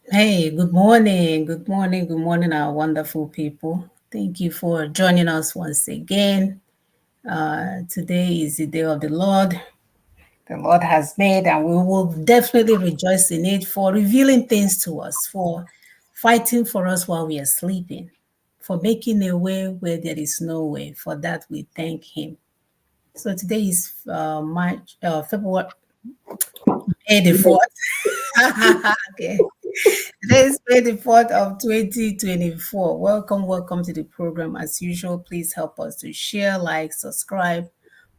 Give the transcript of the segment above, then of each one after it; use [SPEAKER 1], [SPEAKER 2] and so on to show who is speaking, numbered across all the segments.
[SPEAKER 1] Hey, good morning. Good morning. Good morning, our wonderful people. Thank you for joining us once again. Today is the day of the Lord has made, and we will definitely rejoice in it for revealing things to us, for fighting for us while we are sleeping, for making a way where there is no way. For that, we thank Him. So today is February, May the 4th. Okay. Today is May the 4th of 2024. Welcome to the program. As usual, please help us to share, like, subscribe,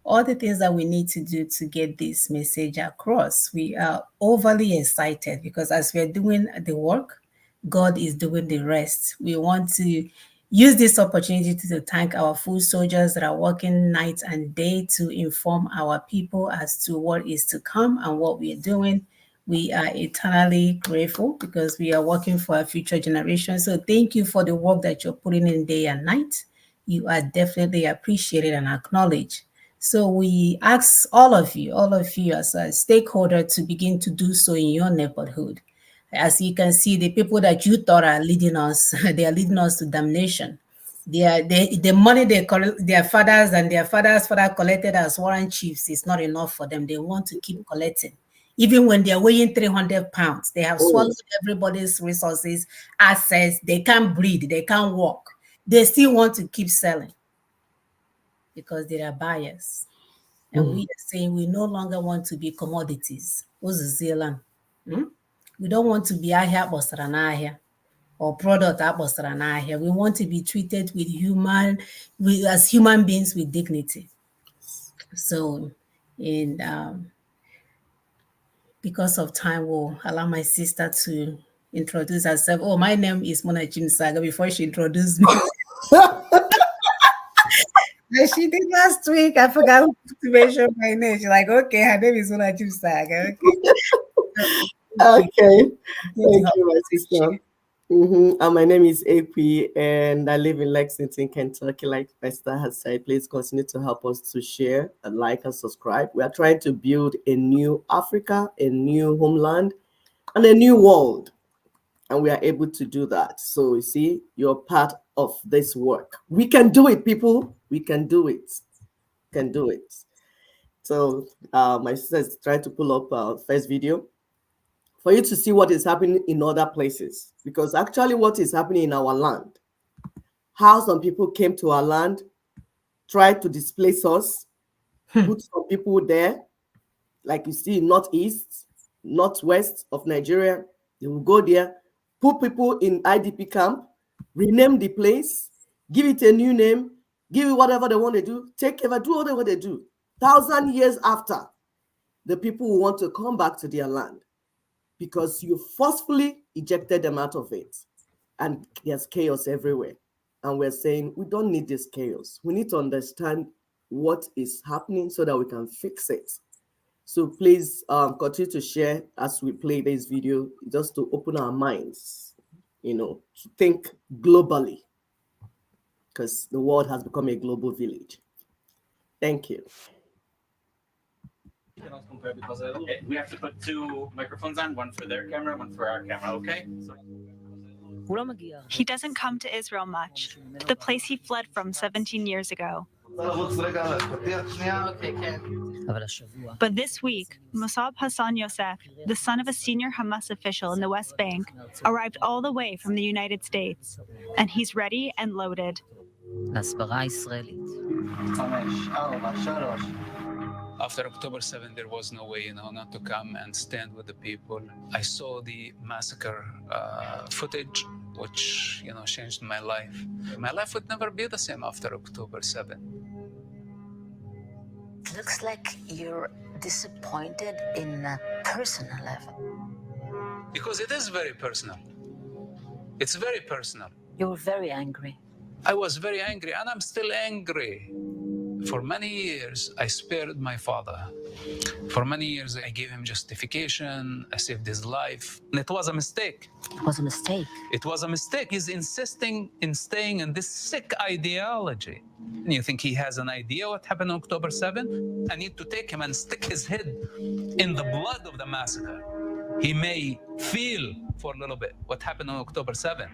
[SPEAKER 1] all the things that we need to do to get this message across. We are overly excited because as we're doing the work, God is doing the rest. We want to use this opportunity to thank our food soldiers that are working night and day to inform our people as to what is to come and what we are doing. We are eternally grateful because we are working for a future generation. So thank you for the work that you're putting in day and night. You are definitely appreciated and acknowledged. So we ask all of you as a stakeholder to begin to do so in your neighborhood. As you can see, the people that you thought are leading us, they are leading us to damnation. The money their fathers and their fathers' father collected as warrant chiefs is not enough for them. They want to keep collecting. Even when they're weighing 300 pounds, they have
[SPEAKER 2] Mm,
[SPEAKER 1] swallowed everybody's resources, assets. They can't breathe, they can't walk. They still want to keep selling because they are buyers. And we
[SPEAKER 2] mm,
[SPEAKER 1] are saying we no longer want to be commodities. Oziziela. We don't want to be ahịa akpọsara n'ahịa or product akpọsara n'ahịa. We want to be treated as human beings with dignity. So, and because of time, we'll allow my sister to introduce herself. Oh, my name is Mona Saga. Before she introduced me, she did last week. I forgot to mention my name. She's like, okay, her name is Mona Saga. Okay. Thank you.
[SPEAKER 2] Okay.
[SPEAKER 1] Going to
[SPEAKER 2] Thank
[SPEAKER 1] help
[SPEAKER 2] you, my
[SPEAKER 1] us share.
[SPEAKER 2] sister. And my name is AP, and I live in Lexington, Kentucky. Like my sister has said, please continue to help us to share and like and subscribe. We are trying to build a new Africa, a new homeland, and a new world. And we are able to do that. So you see, you're part of this work. We can do it, people. We can do it. Can do it. So my sister is trying to pull up first video for you to see what is happening in other places. Because actually, what is happening in our land, how some people came to our land, tried to displace us, put some people there, like you see, northeast, northwest of Nigeria. They will go there, put people in IDP camp, rename the place, give it a new name, give it whatever they want to do, take over, do whatever they do. 1,000 years after, the people will want to come back to their land because you forcefully ejected them out of it. And there's chaos everywhere. And we're saying we don't need this chaos. We need to understand what is happening so that we can fix it. So please continue to share as we play this video, just to open our minds, to think globally, because the world has become a global village. Thank you.
[SPEAKER 3] Okay, we have to put two microphones on, one for their camera, one for our camera, okay?
[SPEAKER 4] He doesn't come to Israel much, to the place he fled from 17 years ago. But this week, Musab Hassan Yosef, the son of a senior Hamas official in the West Bank, arrived all the way from the United States, and he's ready and loaded.
[SPEAKER 5] After October 7, there was no way, not to come and stand with the people. I saw the massacre footage, which, changed my life. My life would never be the same after October 7.
[SPEAKER 6] Looks like you're disappointed in a personal level.
[SPEAKER 5] Because it is very personal. It's very personal.
[SPEAKER 6] You're very angry.
[SPEAKER 5] I was very angry, and I'm still angry. For many years, I spared my father. For many years, I gave him justification. I saved his life. And it was a mistake.
[SPEAKER 6] It was a mistake.
[SPEAKER 5] It was a mistake. He's insisting in staying in this sick ideology. And you think he has an idea what happened on October 7? I need to take him and stick his head in the blood of the massacre. He may feel for a little bit what happened on October 7th.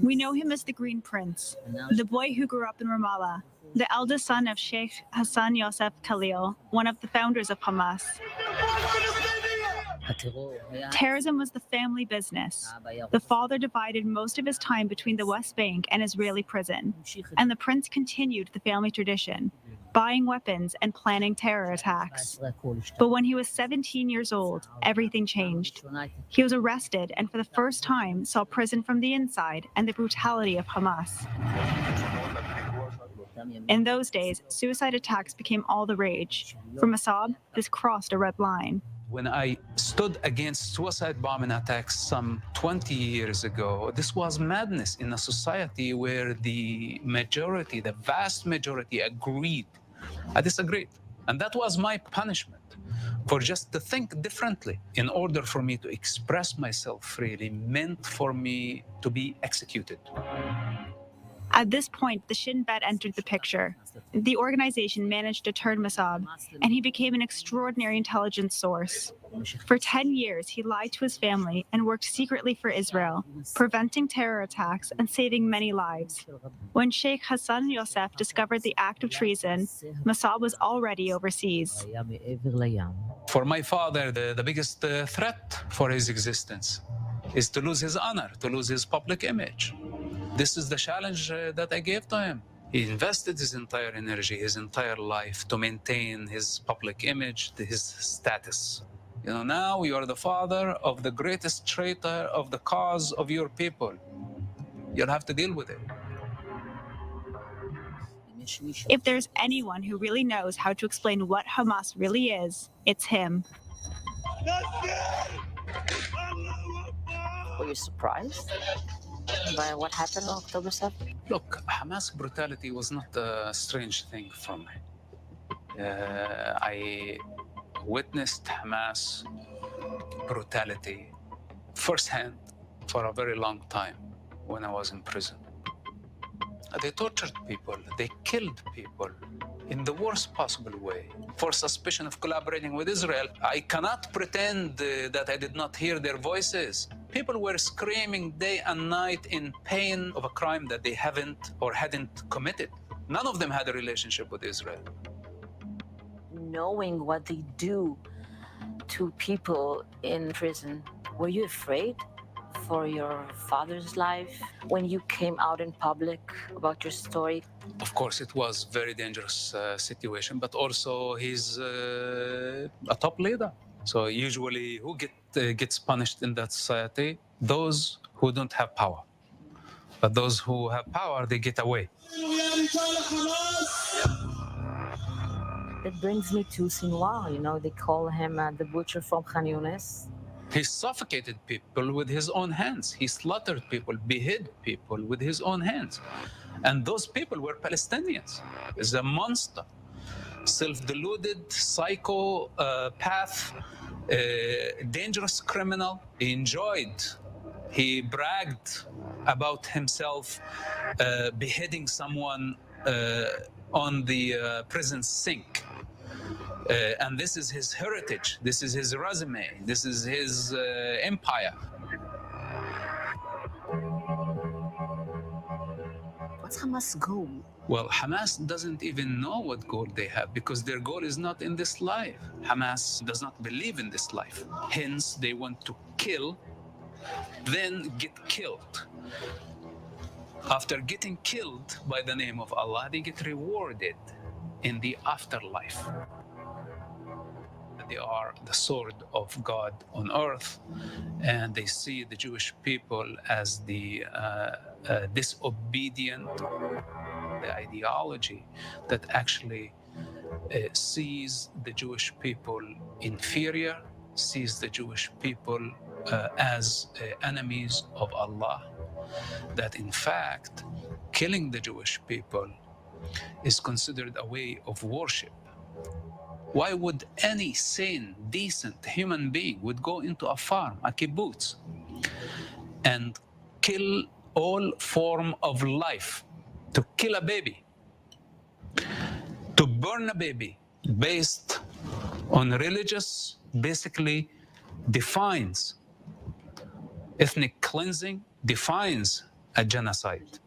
[SPEAKER 4] We know him as the Green Prince, the boy who grew up in Ramallah, the eldest son of Sheikh Hassan Yosef Khalil, one of the founders of Hamas. Terrorism was the family business. The father divided most of his time between the West Bank and Israeli prison, and the prince continued the family tradition, buying weapons and planning terror attacks. But when he was 17 years old, everything changed. He was arrested and for the first time saw prison from the inside and the brutality of Hamas. In those days, suicide attacks became all the rage. For Mossab, this crossed a red line.
[SPEAKER 5] When I stood against suicide bombing attacks some 20 years ago, this was madness in a society where the majority, the vast majority, agreed. I disagreed. And that was my punishment, for just to think differently in order for me to express myself freely meant for me to be executed.
[SPEAKER 4] At this point, the Shin Bet entered the picture. The organization managed to turn Mossab, and he became an extraordinary intelligence source. For 10 years, he lied to his family and worked secretly for Israel, preventing terror attacks and saving many lives. When Sheikh Hassan Yosef discovered the act of treason, Mossab was already overseas.
[SPEAKER 5] For my father, the biggest threat for his existence is to lose his honor, to lose his public image. This is the challenge that I gave to him. He invested his entire energy, his entire life to maintain his public image, his status. You know, now you are the father of the greatest traitor of the cause of your people. You'll have to deal with it.
[SPEAKER 4] If there's anyone who really knows how to explain what Hamas really is, it's him.
[SPEAKER 6] Were you surprised by what happened on October 7th?
[SPEAKER 5] Look, Hamas brutality was not a strange thing for me. I witnessed Hamas brutality firsthand for a very long time when I was in prison. They tortured people, they killed people in the worst possible way for suspicion of collaborating with Israel. I cannot pretend that I did not hear their voices. People were screaming day and night in pain of a crime that they haven't or hadn't committed. None of them had a relationship with Israel.
[SPEAKER 6] Knowing what they do to people in prison, were you afraid for your father's life when you came out in public about your story?
[SPEAKER 5] Of course, it was a very dangerous situation, but also he's a top leader. So usually who gets punished in that society? Those who don't have power. But those who have power, they get away.
[SPEAKER 6] It brings me to Sinwar. You know, they call him the butcher from Khan Yunis.
[SPEAKER 5] He suffocated people with his own hands. He slaughtered people, beheaded people with his own hands. And those people were Palestinians. He's a monster. Self-deluded, psychopath, dangerous criminal. He bragged about himself beheading someone on the prison sink. And this is his heritage, this is his resume, this is his empire.
[SPEAKER 6] What's Hamas' goal?
[SPEAKER 5] Well, Hamas doesn't even know what goal they have because their goal is not in this life. Hamas does not believe in this life. Hence, they want to kill, then get killed. After getting killed by the name of Allah, they get rewarded in the afterlife. They are the sword of God on earth, and they see the Jewish people as the disobedient, the ideology that actually sees the Jewish people inferior, sees the Jewish people as enemies of Allah, that in fact, killing the Jewish people is considered a way of worship. Why would any sane, decent human being would go into a farm, a kibbutz, and kill all form of life. To kill a baby, to burn a baby based on religious, basically defines ethnic cleansing, defines a genocide.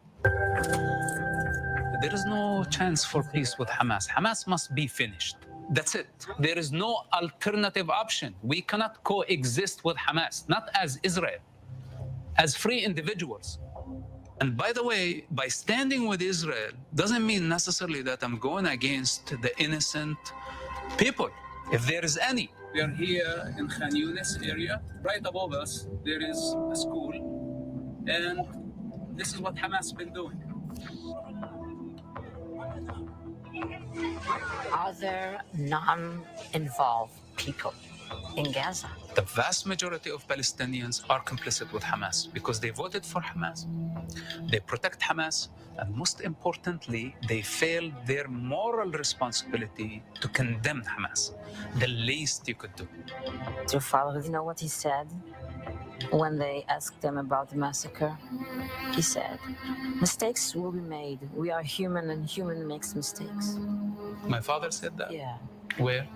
[SPEAKER 5] There is no chance for peace with Hamas. Hamas must be finished. That's it. There is no alternative option. We cannot coexist with Hamas, not as Israel, as free individuals. And by the way, by standing with Israel doesn't mean necessarily that I'm going against the innocent people, if there is any. We are here in Khan Yunis area. Right above us, there is a school. And this is what Hamas has been doing.
[SPEAKER 6] Are there non-involved people in Gaza?
[SPEAKER 5] The vast majority of Palestinians are complicit with Hamas because they voted for Hamas. They protect Hamas, and most importantly, they failed their moral responsibility to condemn Hamas. The least you could do.
[SPEAKER 6] Do your father know what he said when they asked him about the massacre? He said, mistakes will be made. We are human and human makes mistakes.
[SPEAKER 5] My father said that?
[SPEAKER 6] Yeah.
[SPEAKER 5] Where?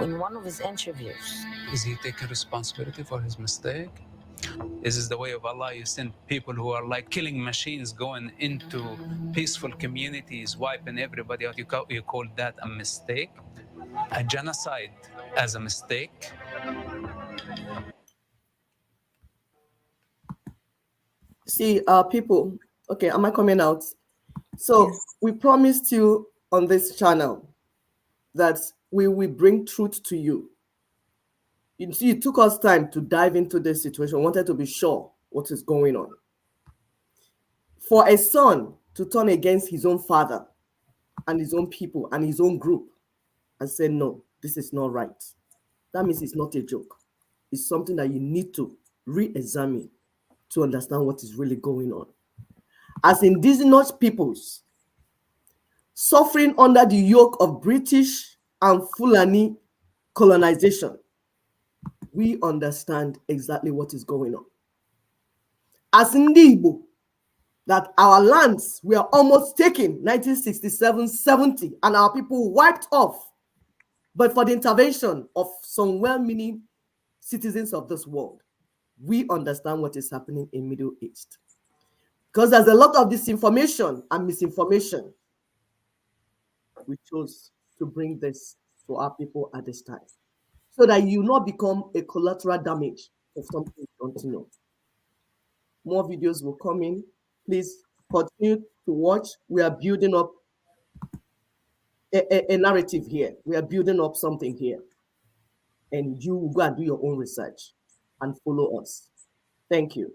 [SPEAKER 6] In one of his interviews.
[SPEAKER 5] Is he taking responsibility for his mistake? Is this the way of Allah? You send people who are like killing machines going into peaceful communities, wiping everybody out. You call that a mistake? A genocide as a mistake?
[SPEAKER 2] See, people, okay, am I coming out? So we promised you on this channel that we will bring truth to you. You see, it took us time to dive into this situation. We wanted to be sure what is going on. For a son to turn against his own father and his own people and his own group and say, no, this is not right. That means it's not a joke. It's something that you need to re-examine to understand what is really going on. As indigenous peoples suffering under the yoke of British and Fulani colonization, we understand exactly what is going on. As Igbo, that our lands were almost taken 1967-70 and our people wiped off, but for the intervention of some well-meaning citizens of this world, we understand what is happening in Middle East. Because there's a lot of disinformation and misinformation. We chose to bring this to our people at this time, so that you not become a collateral damage of something you don't know. More videos will come in. Please continue to watch. We are building up a narrative here. We are building up something here. And you will go and do your own research and follow us. Thank you.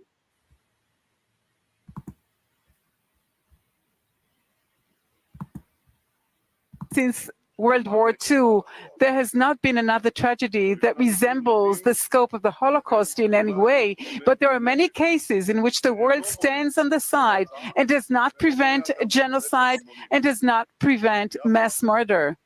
[SPEAKER 7] Since World War II, there has not been another tragedy that resembles the scope of the Holocaust in any way, but there are many cases in which the world stands on the side and does not prevent genocide and does not prevent mass murder.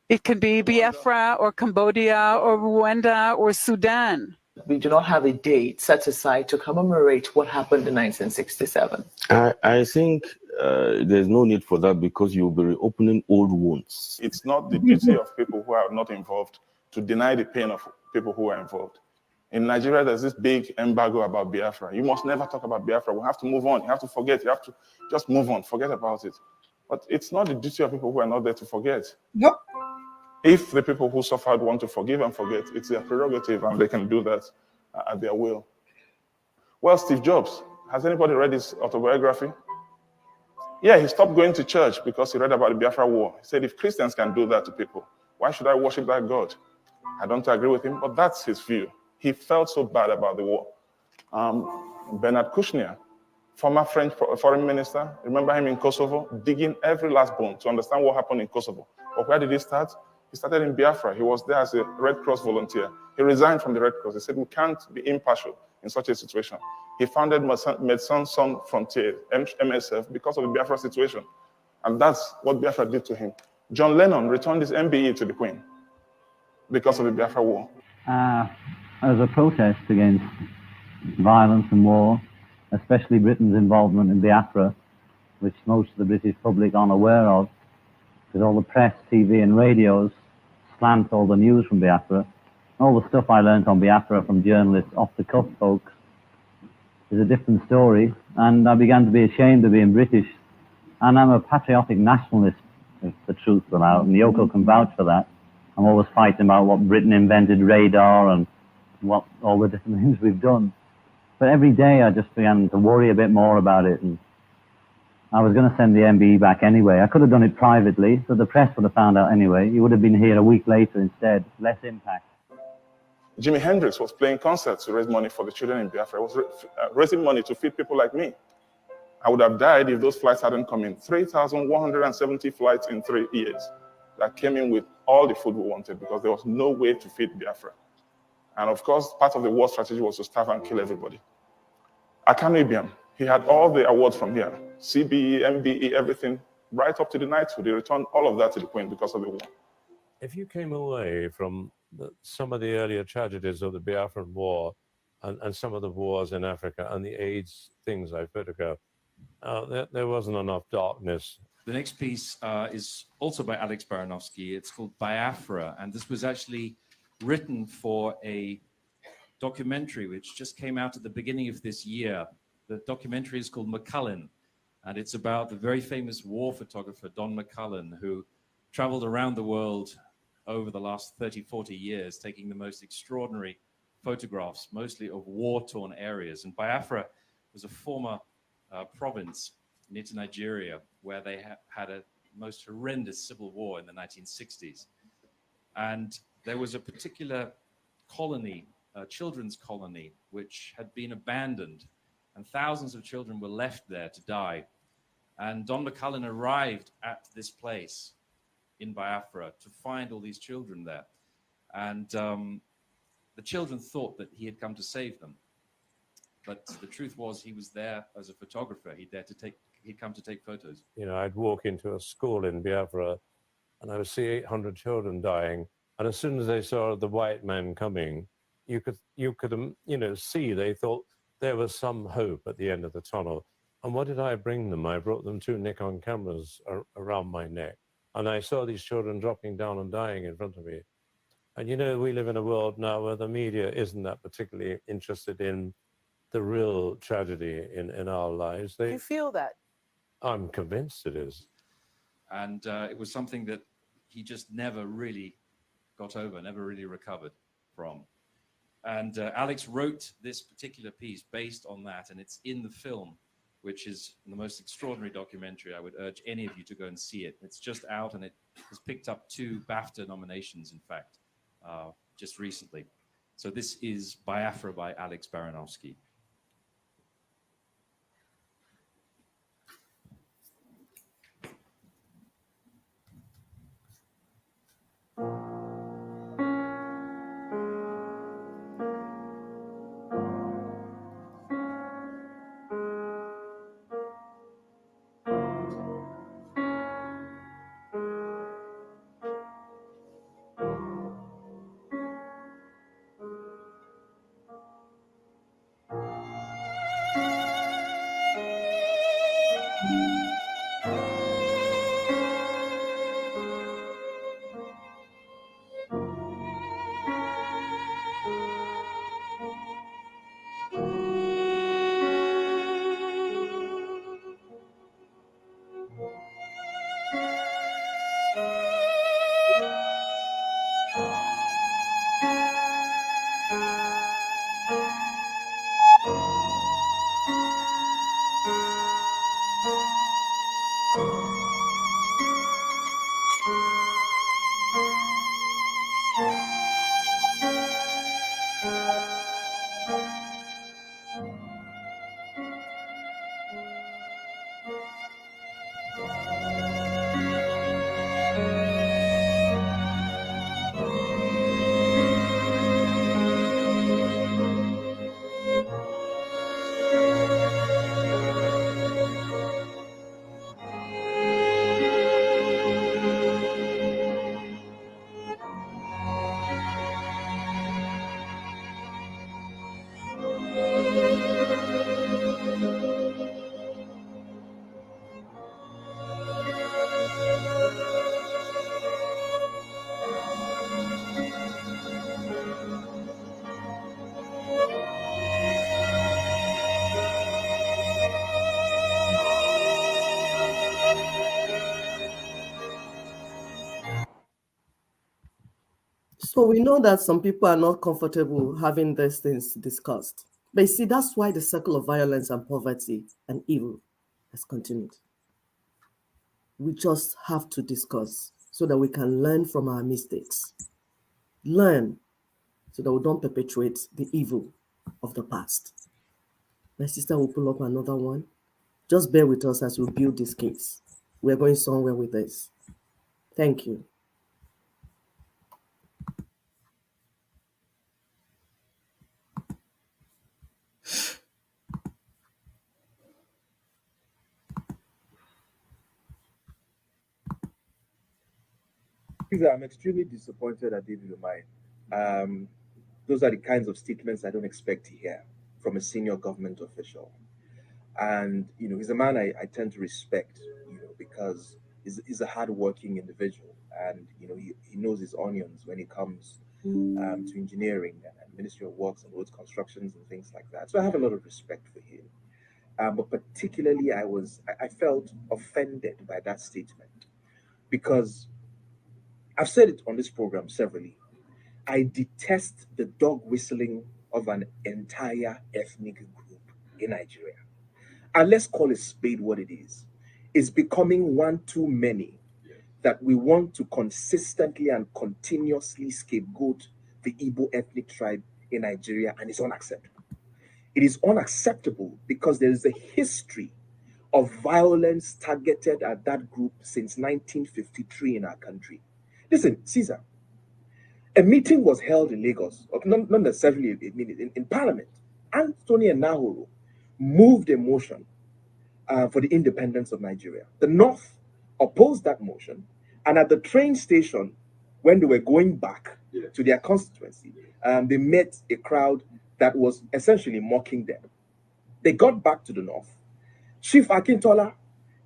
[SPEAKER 7] It can be Biafra or Cambodia or Rwanda or Sudan.
[SPEAKER 8] We do not have a date set aside to commemorate what happened in 1967.
[SPEAKER 9] I think there's no need for that, because you'll be reopening old wounds.
[SPEAKER 10] It's not the duty of people who are not involved to deny the pain of people who are involved. In Nigeria, there's this big embargo about Biafra. You must never talk about Biafra. We have to move on. You have to forget. You have to just move on. Forget about it. But it's not the duty of people who are not there to forget.
[SPEAKER 1] Nope.
[SPEAKER 10] If the people who suffered want to forgive and forget, it's their prerogative, and they can do that at their will. Well, Steve Jobs, has anybody read his autobiography? Yeah, he stopped going to church because he read about the Biafra War. He said, if Christians can do that to people, why should I worship that God? I don't agree with him, but that's his view. He felt so bad about the war. Bernard Kouchner, former French foreign minister, remember him in Kosovo, digging every last bone to understand what happened in Kosovo. But where did he start? He started in Biafra. He was there as a Red Cross volunteer. He resigned from the Red Cross. He said, we can't be impartial in such a situation. He founded Médecins Sans Frontières, MSF, because of the Biafra situation. And that's what Biafra did to him. John Lennon returned his MBE to the Queen because of the Biafra war.
[SPEAKER 11] as a protest against violence and war, especially Britain's involvement in Biafra, which most of the British public aren't aware of, because all the press, TV and radios slant all the news from Biafra. All the stuff I learned on Biafra from journalists, off-the-cuff folks, is a different story, and I began to be ashamed of being British. And I'm a patriotic nationalist, if the truth were out, and Yoko can vouch for that. I'm always fighting about what Britain invented, radar, and what all the different things we've done. But every day I just began to worry a bit more about it, and I was going to send the MBE back anyway. I could have done it privately, so the press would have found out anyway. You would have been here a week later instead, less impact.
[SPEAKER 10] Jimi Hendrix was playing concerts to raise money for the children in Biafra. He was raising money to feed people like me. I would have died if those flights hadn't come in. 3,170 flights in 3 years that came in with all the food we wanted because there was no way to feed Biafra. And of course, part of the war strategy was to starve and kill everybody. Akanu Ibiam, he had all the awards from here, CBE, MBE, everything, right up to the knighthood. He returned all of that to the Queen because of the war.
[SPEAKER 12] If you came away from some of the earlier tragedies of the Biafran War and some of the wars in Africa and the AIDS things I photographed, there wasn't enough darkness.
[SPEAKER 13] The next piece is also by Alex Baranovsky. It's called Biafra, and this was actually written for a documentary which just came out at the beginning of this year. The documentary is called McCullin, and it's about the very famous war photographer Don McCullin, who traveled around the world over the last 30, 40 years, taking the most extraordinary photographs, mostly of war-torn areas. And Biafra was a former province near to Nigeria, where they had a most horrendous civil war in the 1960s. And there was a particular colony, a children's colony, which had been abandoned, and thousands of children were left there to die. And Don McCullin arrived at this place in Biafra to find all these children there. And the children thought that he had come to save them. But the truth was he was there as a photographer. He'd come to take photos.
[SPEAKER 12] You know, I'd walk into a school in Biafra and I would see 800 children dying. And as soon as they saw the white men coming, you could see they thought there was some hope at the end of the tunnel. And what did I bring them? I brought them 2 Nikon cameras around my neck. And I saw these children dropping down and dying in front of me. And you know, we live in a world now where the media isn't that particularly interested in the real tragedy in our lives.
[SPEAKER 8] You feel that?
[SPEAKER 12] I'm convinced it is.
[SPEAKER 13] And it was something that he just never really got over, never really recovered from. And Alex wrote this particular piece based on that, and it's in the film, which is the most extraordinary documentary. I would urge any of you to go and see it. It's just out, and it has picked up 2 BAFTA nominations, in fact, just recently. So this is Biafra by Alex Baranovsky.
[SPEAKER 2] So we know that some people are not comfortable having these things discussed. But you see, that's why the circle of violence and poverty and evil has continued. We just have to discuss so that we can learn from our mistakes. Learn so that we don't perpetuate the evil of the past. My sister will pull up another one. Just bear with us as we build this case. We're going somewhere with this. Thank you.
[SPEAKER 14] I'm extremely disappointed at David Umahi. Those are the kinds of statements I don't expect to hear from a senior government official. And, he's a man I tend to respect, because he's a hardworking individual. And, he knows his onions when it comes to engineering and Ministry of Works and roads constructions and things like that. So I have a lot of respect for him. But particularly, I felt offended by that statement because I've said it on this program severally. I detest the dog whistling of an entire ethnic group in Nigeria. And let's call a spade what it is. It's becoming one too many that we want to consistently and continuously scapegoat the Igbo ethnic tribe in Nigeria, and it's unacceptable. It is unacceptable because there is a history of violence targeted at that group since 1953 in our country. Listen, Caesar, a meeting was held in Lagos, not necessarily a meeting, in Parliament. Anthony Nahoro moved a motion for the independence of Nigeria. The North opposed that motion, and at the train station, when they were going back to their constituency, they met a crowd that was essentially mocking them. They got back to the North. Chief Akintola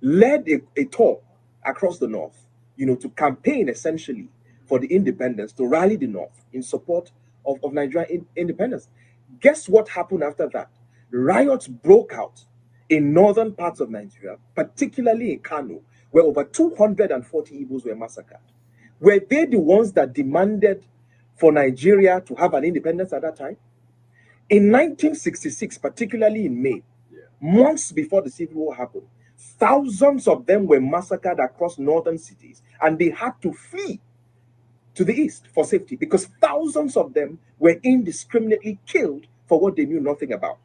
[SPEAKER 14] led a tour across the North, to campaign essentially for the independence, to rally the North in support of Nigerian independence. Guess what happened after that? Riots broke out in northern parts of Nigeria, particularly in Kano, where over 240 Igbos were massacred. Were they the ones that demanded for Nigeria to have an independence at that time? In 1966, particularly in May, months before the Civil War happened, thousands of them were massacred across northern cities, and they had to flee to the east for safety because thousands of them were indiscriminately killed for what they knew nothing about,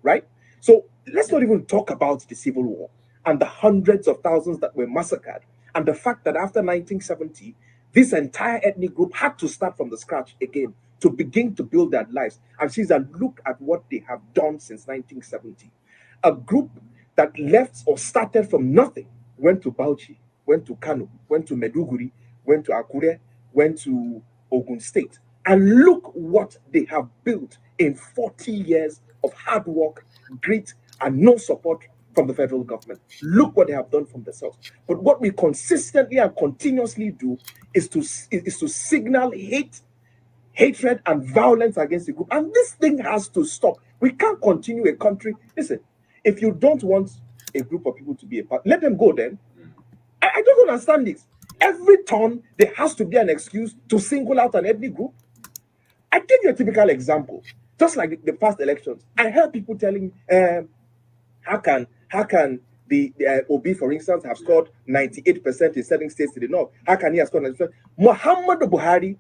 [SPEAKER 14] right? So let's not even talk about the Civil War and the hundreds of thousands that were massacred, and the fact that after 1970, this entire ethnic group had to start from the scratch again to begin to build their lives. And Caesar, look at what they have done since 1970. A group that left or started from nothing, went to Bauchi, went to Kano, went to Meduguri, went to Akure, went to Ogun State. And look what they have built in 40 years of hard work, grit, and no support from the federal government. Look what they have done from the south. But what we consistently and continuously do is to signal hatred and violence against the group. And this thing has to stop. We can't continue a country. Listen, if you don't want a group of people to be a part, let them go then. I don't understand this. Every turn, there has to be an excuse to single out an ethnic group. I give you a typical example. Just like the past elections, I heard people telling, how can the Obi, for instance, have scored 98% in certain states to the north? How can he have scored 90%? Muhammadu Buhari,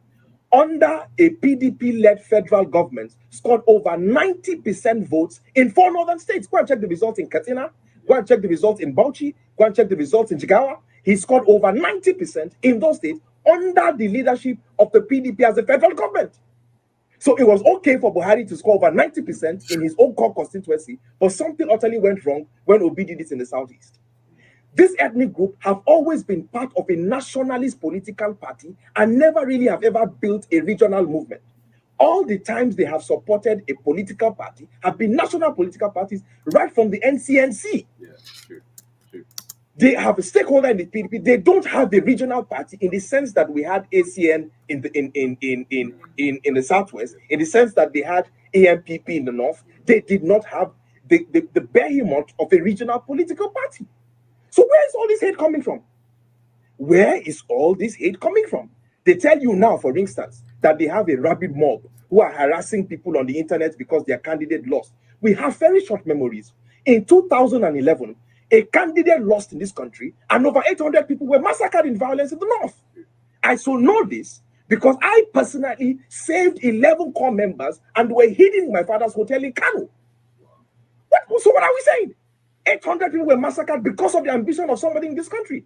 [SPEAKER 14] under a PDP-led federal government, scored over 90% votes in 4 northern states. Go and check the results in Katsina. Go and check the results in Bauchi. Go and check the results in Jigawa. He scored over 90% in those states under the leadership of the PDP as a federal government. So it was okay for Buhari to score over 90% in his own core constituency, but something utterly went wrong when Obi did it in the southeast. This ethnic group have always been part of a nationalist political party and never really have ever built a regional movement. All the times they have supported a political party have been national political parties right from the NCNC.
[SPEAKER 15] Yeah, true.
[SPEAKER 14] They have a stakeholder in the PDP. They don't have a regional party in the sense that we had ACN in the southwest, in the sense that they had AMPP in the north. They did not have the behemoth of a regional political party. So where is all this hate coming from? Where is all this hate coming from? They tell you now, for instance, that they have a rabid mob who are harassing people on the internet because their candidate lost. We have very short memories. In 2011, a candidate lost in this country and over 800 people were massacred in violence in the north. I so know this because I personally saved 11 core members and were hidden in my father's hotel in Kano. So what are we saying? 800 people were massacred because of the ambition of somebody in this country.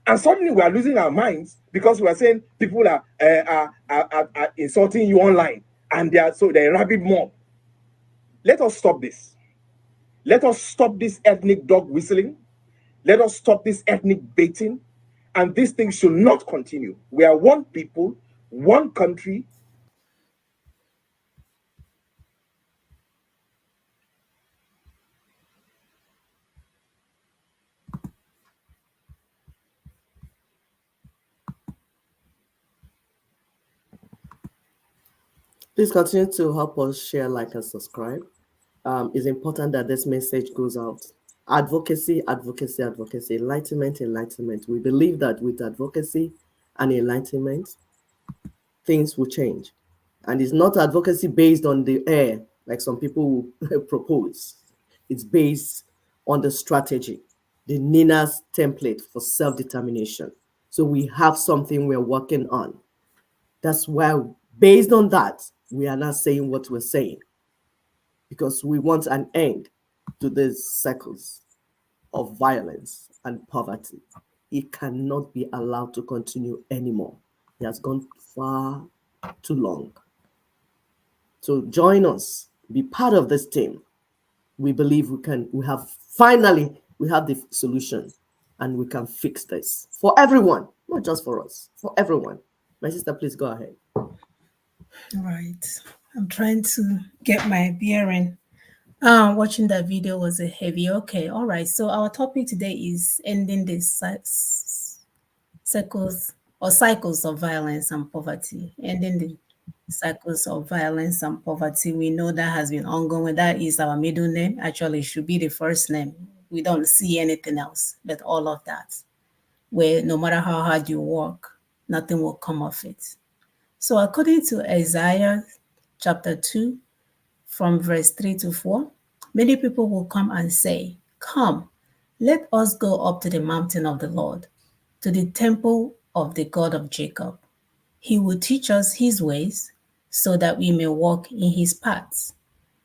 [SPEAKER 14] And suddenly we are losing our minds because we are saying people are insulting you online and they're a rabid mob. Let us stop this. Let us stop this ethnic dog whistling. Let us stop this ethnic baiting. And this thing should not continue. We are one people, one country.
[SPEAKER 2] Please continue to help us share, like, and subscribe. It's important that this message goes out. Advocacy, advocacy, advocacy, enlightenment, enlightenment. We believe that with advocacy and enlightenment, things will change. And it's not advocacy based on the air, like some people propose. It's based on the strategy, the Nina's template for self-determination. So we have something we're working on. That's why, based on that, we are not saying what we're saying, because we want an end to these cycles of violence and poverty. It cannot be allowed to continue anymore. It has gone far too long. So join us, be part of this team. We believe we have the solution, and we can fix this for everyone, not just for us, for everyone. My sister, please go ahead.
[SPEAKER 1] All right. I'm trying to get my bearing. Watching that video was a heavy. Okay. All right. So our topic today is ending the cycles of violence and poverty. Ending the cycles of violence and poverty. We know that has been ongoing. That is our middle name. Actually, it should be the first name. We don't see anything else but all of that, where no matter how hard you work, nothing will come of it. So according to Isaiah chapter 2, from verse 3 to 4, many people will come and say, "Come, let us go up to the mountain of the Lord, to the temple of the God of Jacob. He will teach us his ways, so that we may walk in his paths.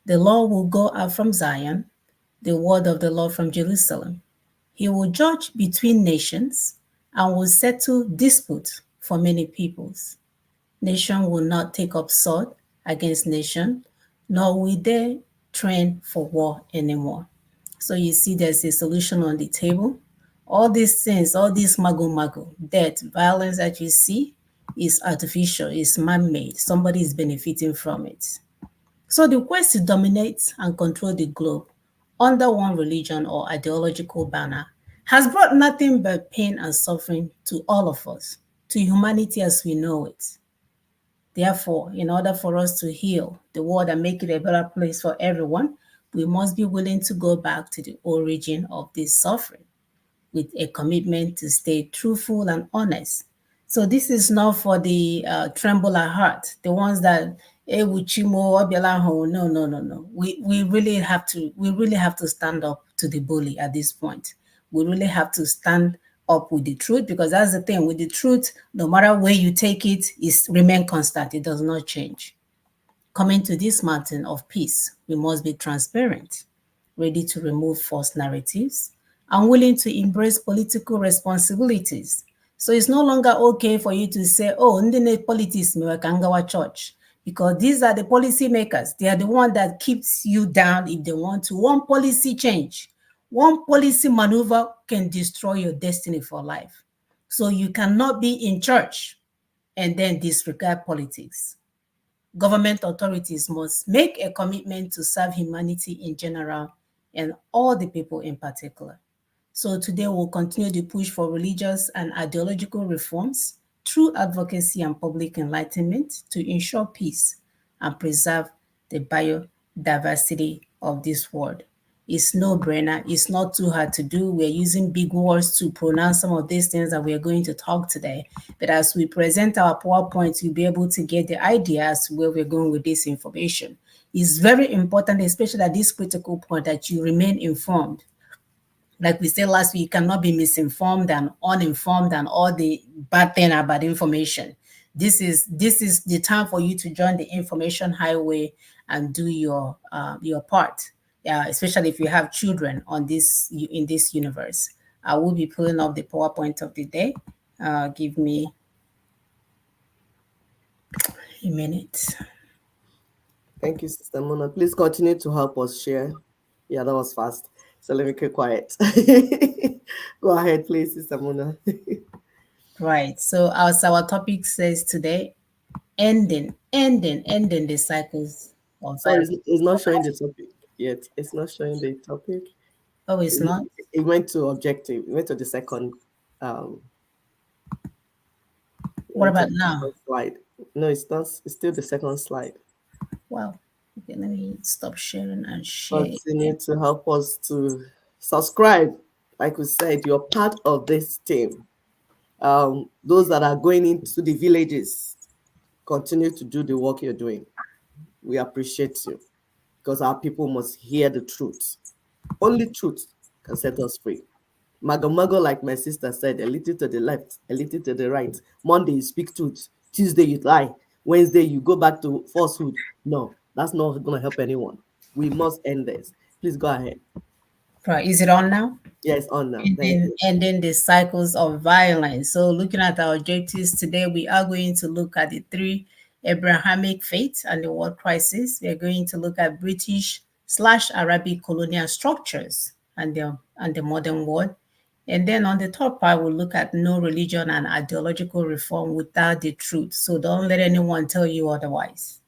[SPEAKER 1] The Lord will go out from Zion, the word of the Lord from Jerusalem. He will judge between nations and will settle disputes for many peoples. Nation will not take up sword against nation, nor will they train for war anymore." So you see there's a solution on the table. All these things, all this mago, death, violence that you see is artificial, is man-made. Somebody is benefiting from it. So the quest to dominate and control the globe under one religion or ideological banner has brought nothing but pain and suffering to all of us, to humanity as we know it. Therefore, in order for us to heal the world and make it a better place for everyone, we must be willing to go back to the origin of this suffering with a commitment to stay truthful and honest. So this is not for the tremble at heart, the ones that no. We really have to stand up to the bully at this point. We really have to stand up with the truth, because that's the thing with the truth. No matter where you take it, it remains constant. It does not change. Coming to this mountain of peace, we must be transparent, ready to remove false narratives, and willing to embrace political responsibilities. So it's no longer okay for you to say, "Oh, ndine politics mewakangawa church," because these are the policy makers. They are the one that keeps you down if they want to. One policy change, one policy maneuver can destroy your destiny for life. So you cannot be in church and then disregard politics. Government authorities must make a commitment to serve humanity in general and all the people in particular. So today we'll continue the push for religious and ideological reforms through advocacy and public enlightenment to ensure peace and preserve the biodiversity of this world. It's no-brainer. It's not too hard to do. We're using big words to pronounce some of these things that we're going to talk today. But as we present our PowerPoint, you'll be able to get the idea as to where we're going with this information. It's very important, especially at this critical point, that you remain informed. Like we said last week, you cannot be misinformed and uninformed and all the bad thing about information. This is the time for you to join the information highway and do your part. Especially if you have children on this in this universe. I will be pulling up the PowerPoint of the day. Give me a minute.
[SPEAKER 2] Thank you, Sister Mona. Please continue to help us share. Yeah, that was fast. So let me keep quiet. Go ahead, please, Sister Mona.
[SPEAKER 1] Right. So as our topic says today, ending the cycles of
[SPEAKER 2] Sorry, it's not showing the topic yet. It's not showing the topic.
[SPEAKER 1] Oh, it's not?
[SPEAKER 2] It went to objective. It went to the second.
[SPEAKER 1] What about now?
[SPEAKER 2] Slide. No, it's not. It's still the second slide.
[SPEAKER 1] Wow. Okay, let me stop sharing and share.
[SPEAKER 2] Continue to help us to subscribe. Like we said, you're part of this team. Those that are going into the villages, continue to do the work you're doing. We appreciate you because our people must hear the truth. Only truth can set us free. Mago, like my sister said, a little to the left, a little to the right. Monday, you speak truth. Tuesday, you lie. Wednesday, you go back to falsehood. No, that's not going to help anyone. We must end this. Please go ahead.
[SPEAKER 1] Right. Is it on now?
[SPEAKER 2] Yeah, it's on now.
[SPEAKER 1] And then the cycles of violence. So looking at our objectives today, we are going to look at the 3 Abrahamic faiths and the world crisis. We are going to look at British/Arabic colonial structures and the modern world. And then on the top part, we'll look at no religion and ideological reform without the truth. So don't let anyone tell you otherwise.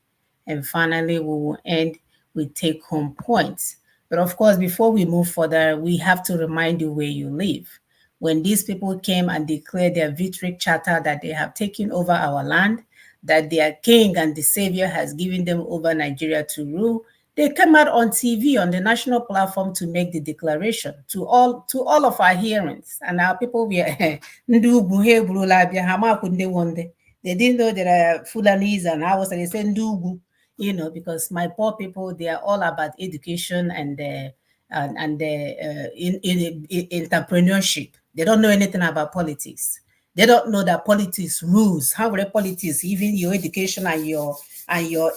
[SPEAKER 1] And finally, we will end with take-home points. But of course, before we move further, we have to remind you where you live. When these people came and declared their victory charter that they have taken over our land, that their king and the savior has given them over Nigeria to rule, they came out on TV, on the national platform, to make the declaration to all of our hearings. And our people were they didn't know there are Fulanese and I was they say Ndugu, because my poor people, they are all about education and entrepreneurship. They don't know anything about politics. They don't know that politics rules. How will politics, even your education and your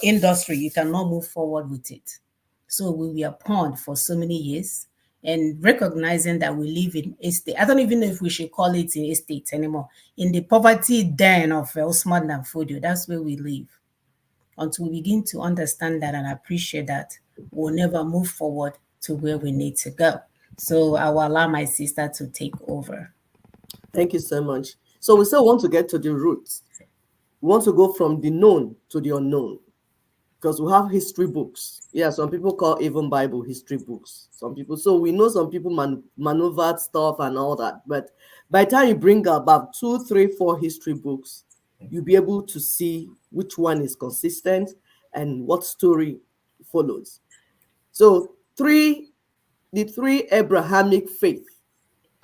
[SPEAKER 1] industry, you cannot move forward with it. So we were pawned for so many years, and recognizing that we live in a state. I don't even know if we should call it a state anymore. In the poverty den of Osman and Fodio, that's where we live. Until we begin to understand that and appreciate that, we'll never move forward to where we need to go. So I will allow my sister to take over.
[SPEAKER 2] Thank you so much. So we still want to get to the roots. We want to go from the known to the unknown, because we have history books. Yeah, some people call even Bible history books. Some people, so we know some people maneuvered stuff and all that. But by the time you bring about 2, 3, 4 history books, you'll be able to see which one is consistent and what story follows. So the 3 Abrahamic faith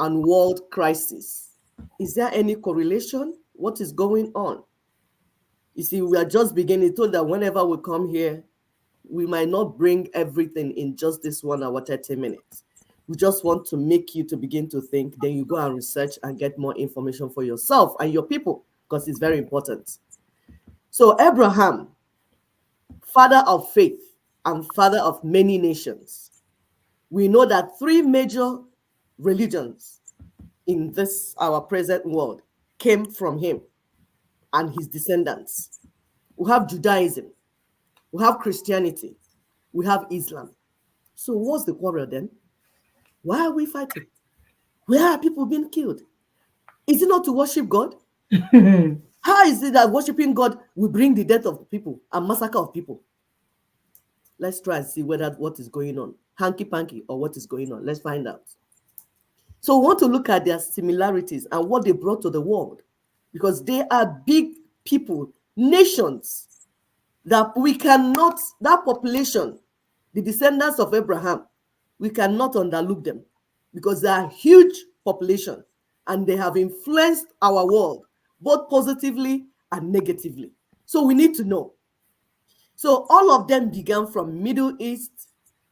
[SPEAKER 2] and world crisis. Is there any correlation? What is going on? You see, we are just beginning. Told that whenever we come here, we might not bring everything in just this 1 hour, 30 minutes. We just want to make you to begin to think. Then you go and research and get more information for yourself and your people, because it's very important. So Abraham, father of faith and father of many nations. We know that 3 major religions in this, our present world, came from him and his descendants. We have Judaism, we have Christianity, we have Islam. So what's the quarrel then? Why are we fighting? Where are people being killed? Is it not to worship God? How is it that worshiping God will bring the death of people and massacre of people? Let's try and see whether what is going on, hanky-panky, or what is going on. Let's find out. So we want to look at their similarities and what they brought to the world, because they are big people, nations, that we cannot, that population, the descendants of Abraham, we cannot underlook them because they are a huge population and they have influenced our world both positively and negatively. So we need to know. So all of them began from Middle East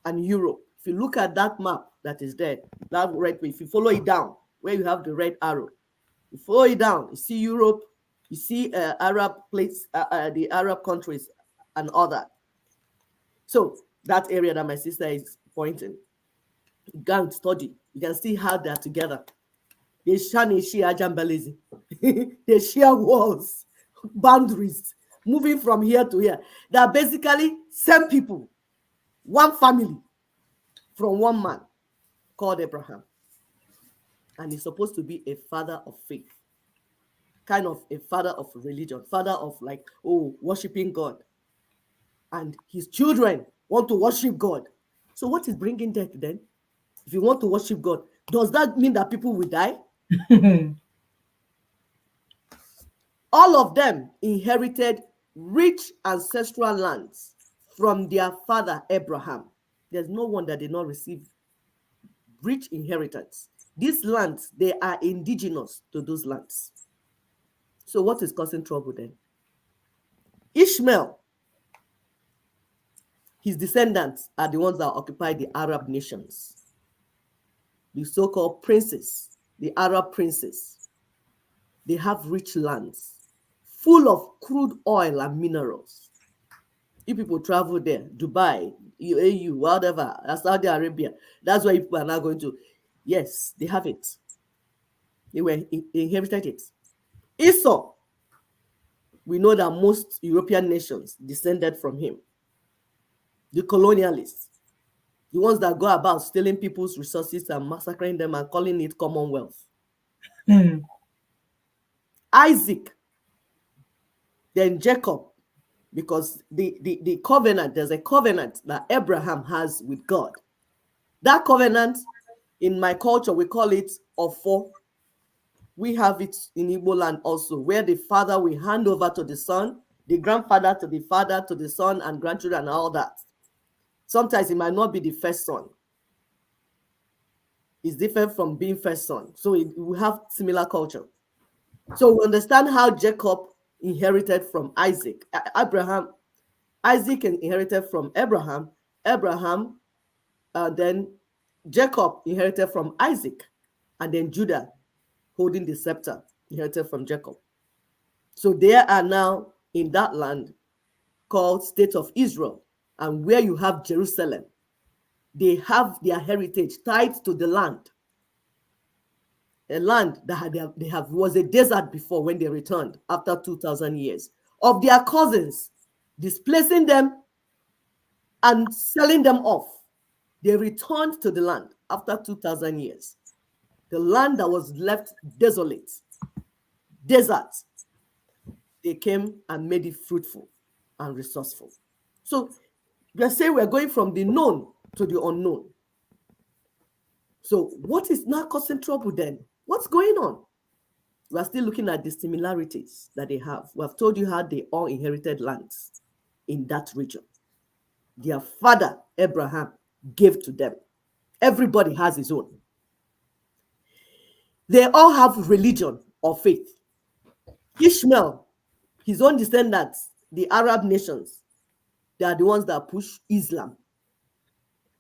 [SPEAKER 2] and Europe. If you look at that map that is there, that red, if you follow it down, where you have the red arrow, you follow it down, you see Europe, you see Arab places, the Arab countries and all that. So that area that my sister is pointing, you can study. You can see how they are together. They share jambelezi. They share walls, boundaries, moving from here to here. They are basically same people, one family from one man called Abraham. And he's supposed to be a father of faith, kind of a father of religion, father of like, oh, worshiping God. And his children want to worship God. So what is bringing death then? If you want to worship God, does that mean that people will die? All of them inherited rich ancestral lands from their father Abraham. There's no one that did not receive rich inheritance. These lands, they are indigenous to those lands. So what is causing trouble then? Ishmael, his descendants are the ones that occupy the Arab nations. The so-called princes, the Arab princes, they have rich lands full of crude oil and minerals. If people travel there, Dubai, UAE, whatever, Saudi Arabia, that's where people are now going to. Yes, they have it. They inherited it. Esau, we know that most European nations descended from him. The colonialists, the ones that go about stealing people's resources and massacring them and calling it Commonwealth. Isaac, then Jacob, because the covenant, there's a covenant that Abraham has with God. That covenant, in my culture, we call it Ofo. We have it in Igbo land also, where the father will hand over to the son, the grandfather to the father, to the son and grandchildren and all that. Sometimes it might not be the first son. It's different from being first son. So we have similar culture. So we understand how Jacob inherited from Isaac. Isaac inherited from Abraham. Then Jacob inherited from Isaac. And then Judah, holding the scepter, inherited from Jacob. So they are now in that land called State of Israel. And where you have Jerusalem, they have their heritage tied to the land. A land that was a desert before when they returned after 2,000 years. Of their cousins, displacing them and selling them off. They returned to the land after 2,000 years. The land that was left desolate, desert, they came and made it fruitful and resourceful. So let's say we're going from the known to the unknown. So what is now causing trouble then? What's going on? We are still looking at the similarities that they have. We have told you how they all inherited lands in that region. Their father, Abraham, gave to them. Everybody has his own. They all have religion or faith. Ishmael, his own descendants, the Arab nations, they are the ones that push Islam.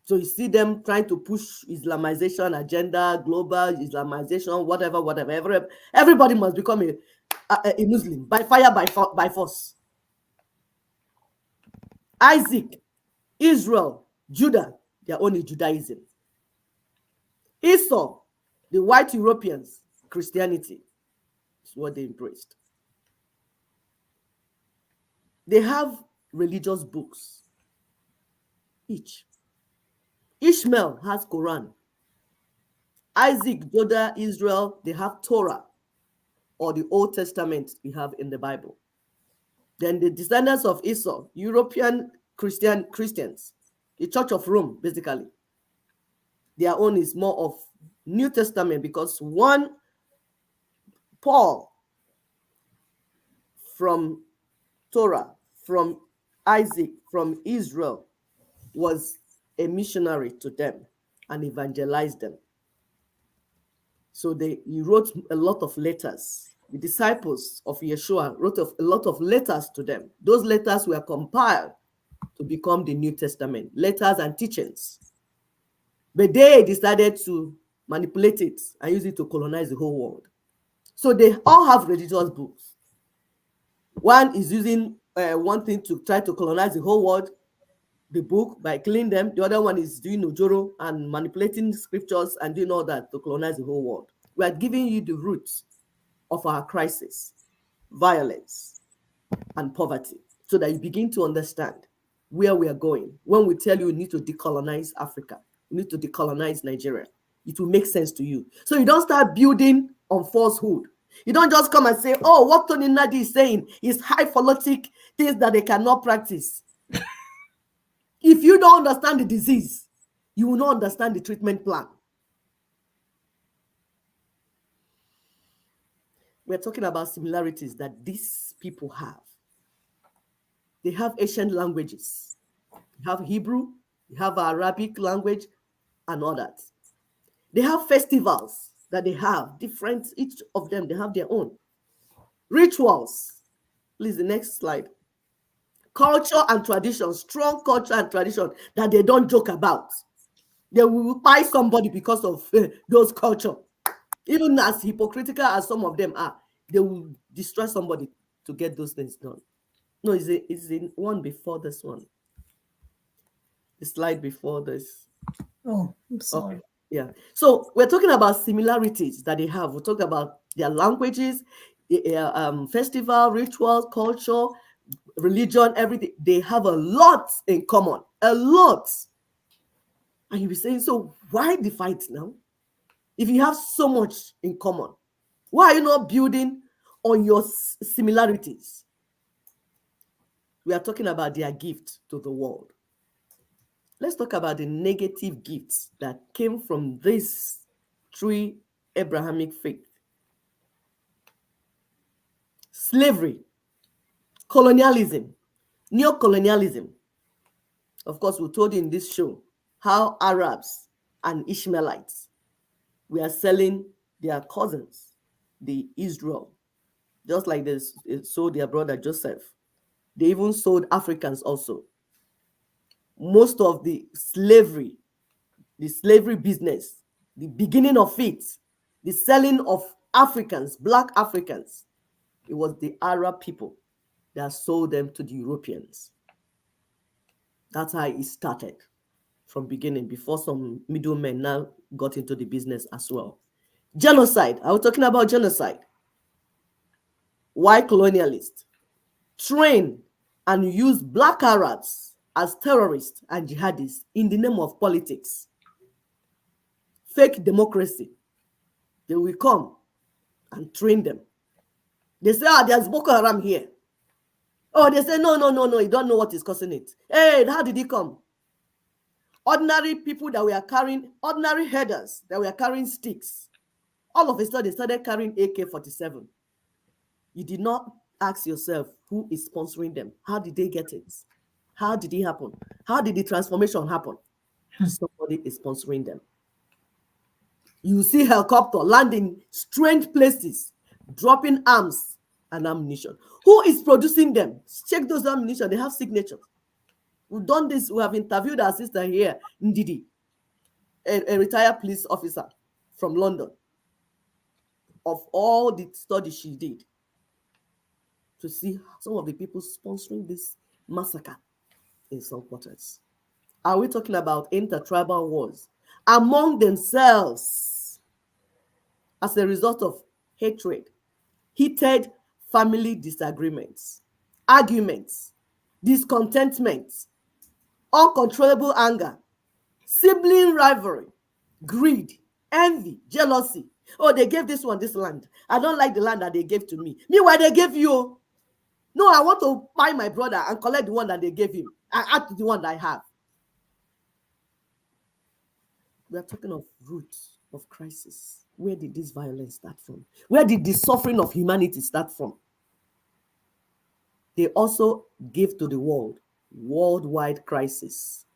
[SPEAKER 2] So you see them trying to push Islamization agenda, global Islamization, whatever. Everybody must become a Muslim by fire, by force. Isaac, Israel, Judah, they are only Judaism. Esau, the white Europeans, Christianity is what they embraced. They have religious books, each. Ishmael has Quran. Isaac, Judah, Israel, they have Torah, or the Old Testament we have in the Bible. Then the descendants of Esau, European Christians, the Church of Rome, basically. Their own is more of New Testament because one, Paul, from Torah, from Isaac, from Israel, was a missionary to them. and evangelize them. So he wrote a lot of letters. The disciples of Yeshua wrote a lot of letters to them. Those letters were compiled to become the New Testament, letters and teachings. But they decided to manipulate it and use it to colonize the whole world. So they all have religious books. One is using one thing to try to colonize the whole world, the book, by killing them. The other one is doing Ojoro and manipulating scriptures and doing all that to colonize the whole world. We are giving you the roots of our crisis, violence, and poverty, so that you begin to understand where we are going. When we tell you we need to decolonize Africa, we need to decolonize Nigeria, it will make sense to you. So you don't start building on falsehood. You don't just come and say, oh, what Tony Nadi is saying is high pholotic things that they cannot practice. If you don't understand the disease, you will not understand the treatment plan. We're talking about similarities that these people have. They have ancient languages. They have Hebrew, they have Arabic language, and all that. They have festivals that they have, different, each of them, they have their own. Rituals. Please, the next slide. Culture and tradition, strong culture and tradition that they don't joke about. They will buy somebody because of those culture. Even as hypocritical as some of them are, they will destroy somebody to get those things done. No, it's in one before this one. The slide before this.
[SPEAKER 1] Oh, I'm sorry.
[SPEAKER 2] Okay. Yeah. So we're talking about similarities that they have. We're talking about their languages, festival, rituals, culture, religion, everything. They have a lot in common. A lot. And you'll be saying, so why the fight now? If you have so much in common, why are you not building on your similarities? We are talking about their gift to the world. Let's talk about the negative gifts that came from this three Abrahamic faith. Slavery, colonialism, neocolonialism. Of course, we told you in this show how Arabs and Ishmaelites were selling their cousins, the Israel, just like they sold their brother Joseph. They even sold Africans also. Most of the slavery business, the beginning of it, the selling of Africans, black Africans, it was the Arab people that sold them to the Europeans. That's how it started from beginning, before some middlemen now got into the business as well. Genocide. I was talking about genocide. White colonialists train and use black Arabs as terrorists and jihadists in the name of politics. Fake democracy. They will come and train them. They say, there's Boko Haram here. Oh, they say, no, you don't know what is causing it. Hey, how did it come? Ordinary people that were carrying, ordinary headers that were carrying sticks, all of a sudden they started carrying AK-47. You did not ask yourself who is sponsoring them. How did they get it? How did it happen? How did the transformation happen? Somebody is sponsoring them. You see helicopter landing strange places, dropping arms and ammunition. Who is producing them? Check those ammunition. They have signatures. We've done this. We have interviewed our sister here, Ndidi, a retired police officer from London, of all the studies she did to see some of the people sponsoring this massacre in some quarters. Are we talking about intertribal wars among themselves as a result of hatred, heated family disagreements, arguments, discontentment, uncontrollable anger, sibling rivalry, greed, envy, jealousy? Oh, they gave this one this land. I don't like the land that they gave to me. Meanwhile, they gave you. No, I want to buy my brother and collect the one that they gave him and add to the one that I have. We are talking of roots of crisis. Where did this violence start from? Where did the suffering of humanity start from? They also gave to the world worldwide crisis.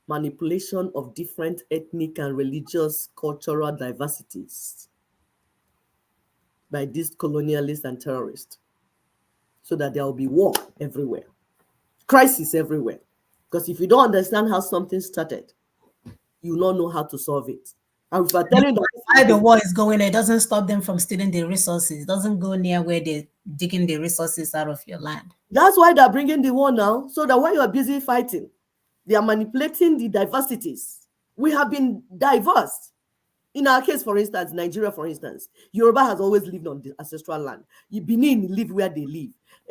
[SPEAKER 2] manipulation of different ethnic and religious cultural diversities by these colonialists and terrorists, so that there will be war everywhere, crisis everywhere. Because if you don't understand how something started, you will not know how to solve it. And if I tell you that
[SPEAKER 1] why the war is going, it doesn't stop them from stealing the resources. It doesn't go near where they're digging the resources out of your land.
[SPEAKER 2] That's why they're bringing the war now, so that when you are busy fighting, they are manipulating the diversities. We have been diverse. In our case, for instance, Nigeria, for instance, Yoruba has always lived on the ancestral land. Benin live where they live.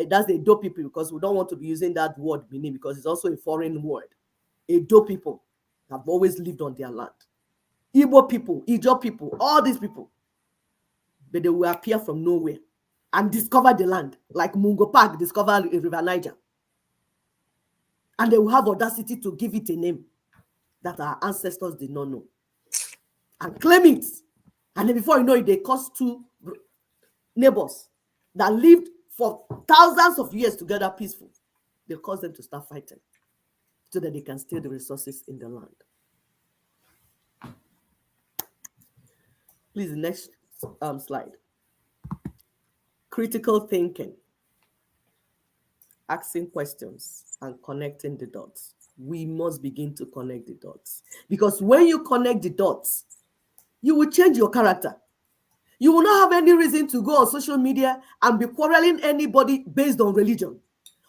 [SPEAKER 2] That's the Edo people, because we don't want to be using that word Benin because it's also a foreign word. Edo people have always lived on their land. Igbo people, Ijaw people, all these people. But they will appear from nowhere and discover the land, like Mungo Park discovered River Niger. And they will have audacity to give it a name that our ancestors did not know, and claim it. And then before you know it, they cause two neighbors that lived for thousands of years together peaceful. They cause them to start fighting so that they can steal the resources in the land. Please, the next slide. Critical thinking, asking questions and connecting the dots. We must begin to connect the dots, because when you connect the dots, you will change your character. You will not have any reason to go on social media and be quarreling anybody based on religion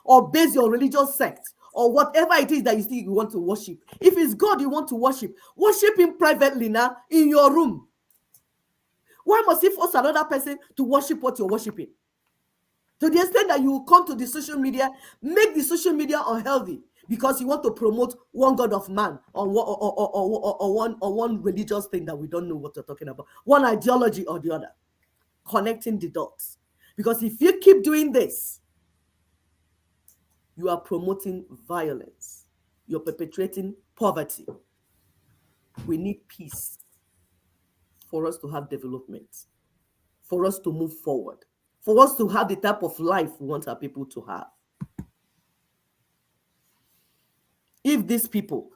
[SPEAKER 2] or based on religious sect or whatever it is that you think you want to worship. If it's God you want to worship him privately now in your room. Why must you force another person to worship what you're worshiping? To the extent that you come to the social media, make the social media unhealthy because you want to promote one God of man or one religious thing that we don't know what we're talking about, one ideology or the other. Connecting the dots. Because if you keep doing this, you are promoting violence. You're perpetuating poverty. We need peace for us to have development, for us to move forward, for us to have the type of life we want our people to have. If these people,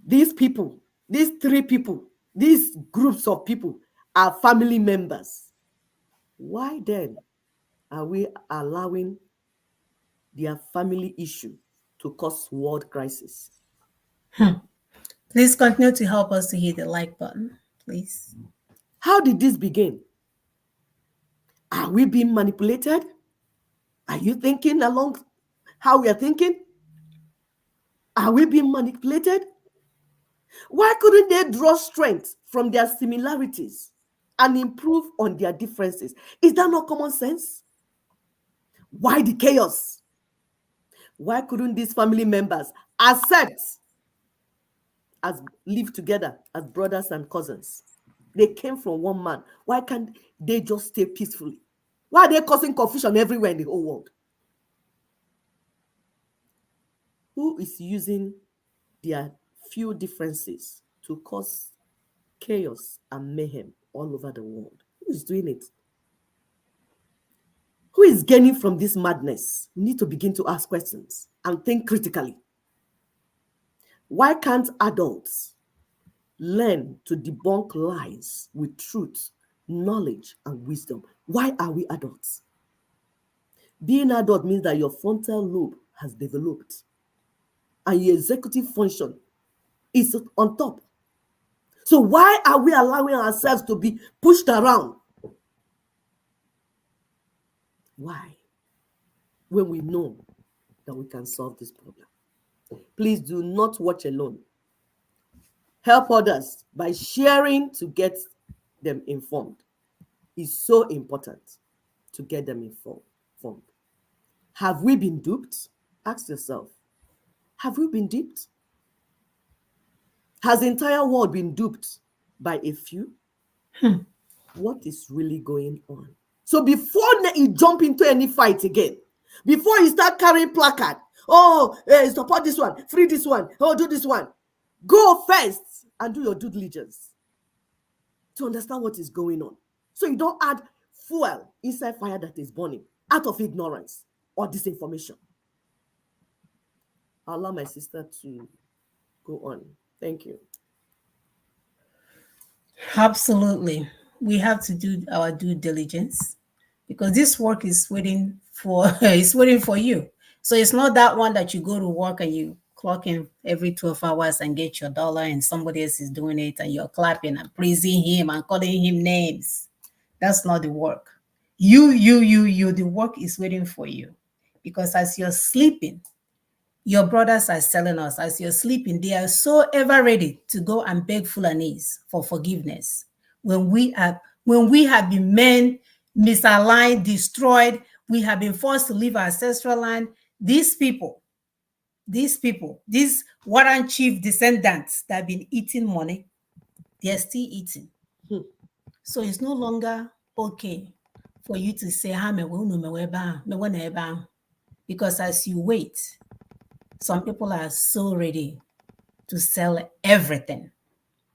[SPEAKER 2] these three people, these groups of people are family members, why then are we allowing their family issue to cause world crisis?
[SPEAKER 1] Please continue to help us to hit the like button, please.
[SPEAKER 2] How did this begin? Are we being manipulated? Are you thinking along how we are thinking? Are we being manipulated? Why couldn't they draw strength from their similarities and improve on their differences? Is that not common sense? Why the chaos? Why couldn't these family members accept as live together as brothers and cousins? They came from one man. Why can't they just stay peacefully? Why are they causing confusion everywhere in the whole world? Who is using their few differences to cause chaos and mayhem all over the world? Who is doing it? Who is gaining from this madness? We need to begin to ask questions and think critically. Why can't adults learn to debunk lies with truth, knowledge, and wisdom? Why are we adults? Being adult means that your frontal lobe has developed and your executive function is on top. So why are we allowing ourselves to be pushed around? Why? When we know that we can solve this problem. Please do not watch alone. Help others by sharing to get them informed. It's so important to get them informed. Have we been duped? Ask yourself. Have we been duped? Has the entire world been duped by a few? What is really going on? So before you jump into any fight again, before you start carrying placard, support this one, free this one, do this one, go first and do your due diligence to understand what is going on. So you don't add fuel inside fire that is burning out of ignorance or disinformation. I'll allow my sister to go on. Thank you.
[SPEAKER 1] Absolutely. We have to do our due diligence because this work is waiting for it's waiting for you. So it's not that one that you go to work and you clock in every 12 hours and get your dollar and somebody else is doing it and you're clapping and praising him and calling him names. That's not the work. The work is waiting for you because as you're sleeping, your brothers are telling us, as you're sleeping, they are so ever ready to go and beg Fulanese for forgiveness. When we have been men misaligned, destroyed, we have been forced to leave our ancestral land. These Warren Chief descendants that have been eating money, they're still eating. So it's no longer okay for you to say, because as you wait, some people are so ready to sell everything.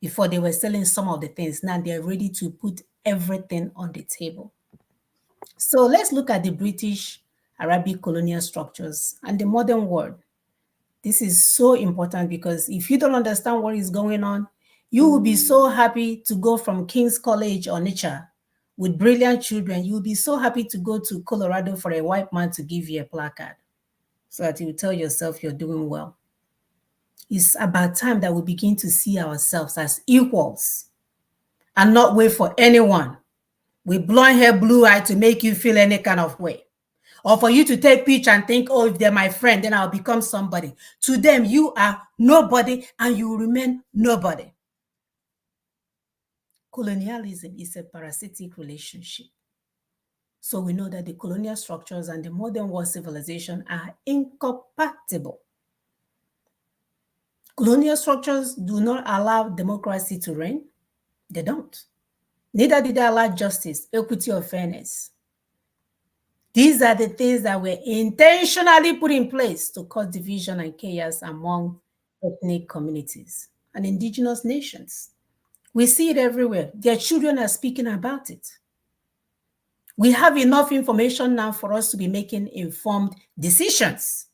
[SPEAKER 1] Before they were selling some of the things, now they're ready to put everything on the table. So let's look at the British Arabic colonial structures and the modern world. This is so important because if you don't understand what is going on, you will be so happy to go from King's College Onitsha with brilliant children. You'll be so happy to go to Colorado for a white man to give you a placard so that you tell yourself you're doing well. It's about time that we begin to see ourselves as equals and not wait for anyone with blonde hair, blue eye to make you feel any kind of way. Or for you to take picture and think, oh, if they're my friend, then I'll become somebody. To them, you are nobody and you will remain nobody. Colonialism is a parasitic relationship. So we know that the colonial structures and the modern world civilization are incompatible. Colonial structures do not allow democracy to reign. They don't. Neither did they allow justice, equity, or fairness. These are the things that were intentionally put in place to cause division and chaos among ethnic communities and indigenous nations. We see it everywhere. Their children are speaking about it. We have enough information now for us to be making informed decisions.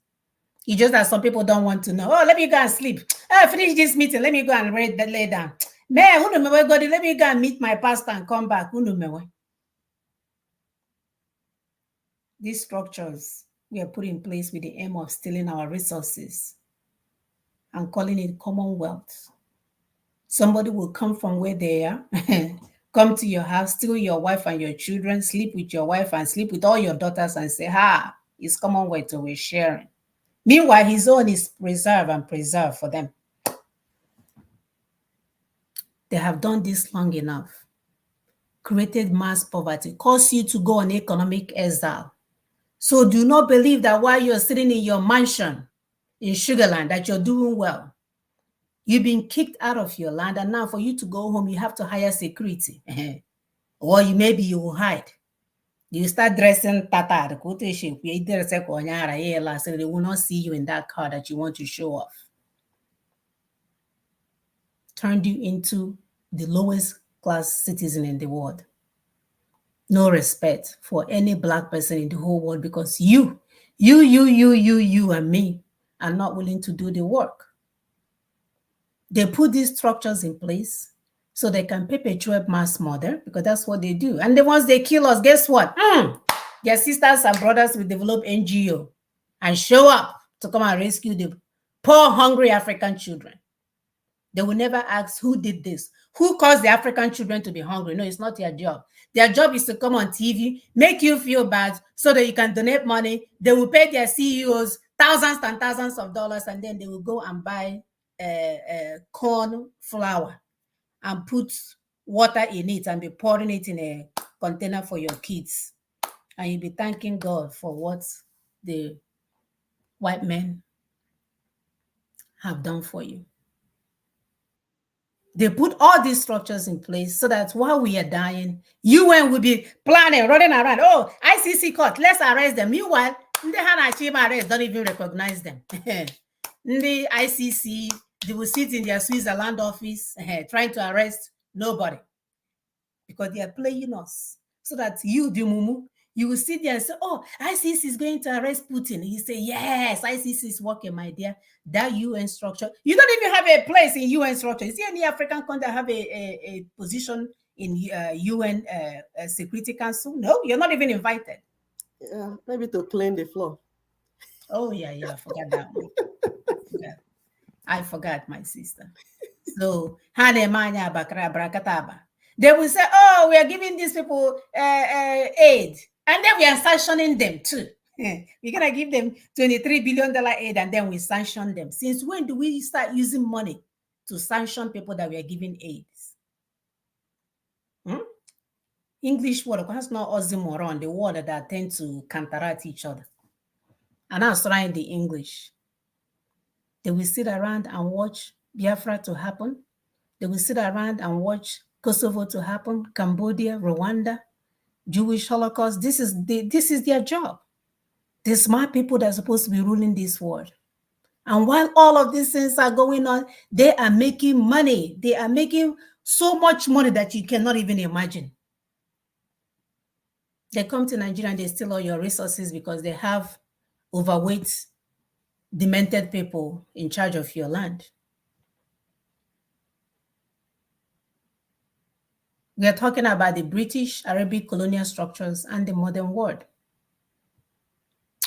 [SPEAKER 1] It's just that some people don't want to know. Oh, let me go and sleep. Oh, finish this meeting. Let me go and lay down. Man, let me go and meet my pastor and come back. These structures were put in place with the aim of stealing our resources and calling it commonwealth. Somebody will come from where they are, come to your house, steal your wife and your children, sleep with your wife and sleep with all your daughters and say, it's commonwealth, so we're sharing. Meanwhile, his own is preserved for them. They have done this long enough, created mass poverty, caused you to go on economic exile. So do not believe that while you're sitting in your mansion in Sugarland that you're doing well. You've been kicked out of your land, and now for you to go home, you have to hire security. Or you will hide. You start dressing tattered. So they will not see you in that car that you want to show off. Turned you into the lowest class citizen in the world. No respect for any Black person in the whole world because you and me are not willing to do the work. They put these structures in place so they can perpetuate mass murder because that's what they do. And then once they kill us, guess what? Their sisters and brothers will develop NGO and show up to come and rescue the poor, hungry African children. They will never ask who did this. Who caused the African children to be hungry? No, it's not their job. Their job is to come on TV, make you feel bad so that you can donate money. They will pay their CEOs thousands and thousands of dollars, and then they will go and buy corn flour and put water in it and be pouring it in a container for your kids. And you'll be thanking God for what the white men have done for you. They put all these structures in place so that while we are dying, UN will be planning, running around. Oh, ICC court, let's arrest them. Meanwhile, the Hanachima arrest don't even recognize them. The ICC, they will sit in their Switzerland office trying to arrest nobody because they are playing us so that you, the mumu, You will sit there and say, oh, ICC is going to arrest Putin. You say, yes, ICC is working, my dear. That UN structure, you don't even have a place in UN structure. Is there any African country that have a position in UN Security Council? No, you're not even invited.
[SPEAKER 2] Yeah, maybe to clean the floor.
[SPEAKER 1] Oh, yeah, I forgot that one. I forgot, my sister. So, they will say, oh, we are giving these people aid. And then we are sanctioning them too. We're going to give them $23 billion aid and then we sanction them. Since when do we start using money to sanction people that we are giving aids? English word has no oxymoron, the word that tend to counteract each other. And I'm trying the English. They will sit around and watch Biafra to happen. They will sit around and watch Kosovo to happen, Cambodia, Rwanda, Jewish Holocaust. This is their job. The smart people that are supposed to be ruling this world. And while all of these things are going on, they are making money. They are making so much money that you cannot even imagine. They come to Nigeria and they steal all your resources because they have overweight, demented people in charge of your land. We are talking about the British, Arabic colonial structures and the modern world.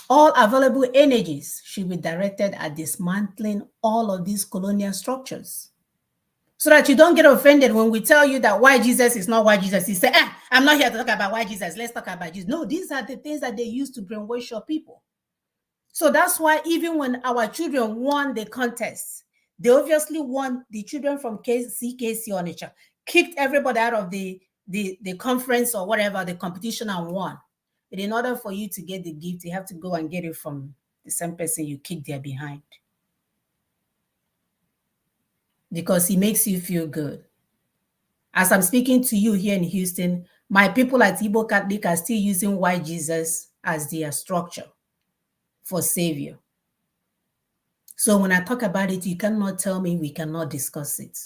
[SPEAKER 1] All available energies should be directed at dismantling all of these colonial structures so that you don't get offended when we tell you that why Jesus is not why Jesus. You say, I'm not here to talk about why Jesus. Let's talk about Jesus. No, these are the things that they use to brainwash your people. So that's why even when our children won the contest, they obviously won the children from CKC Onitsha, kicked everybody out of the conference or whatever, the competition, and won. But in order for you to get the gift, you have to go and get it from the same person you kicked there behind. Because he makes you feel good. As I'm speaking to you here in Houston, my people at Igbo Catholic are still using white Jesus as their structure for savior. So when I talk about it, you cannot tell me we cannot discuss it.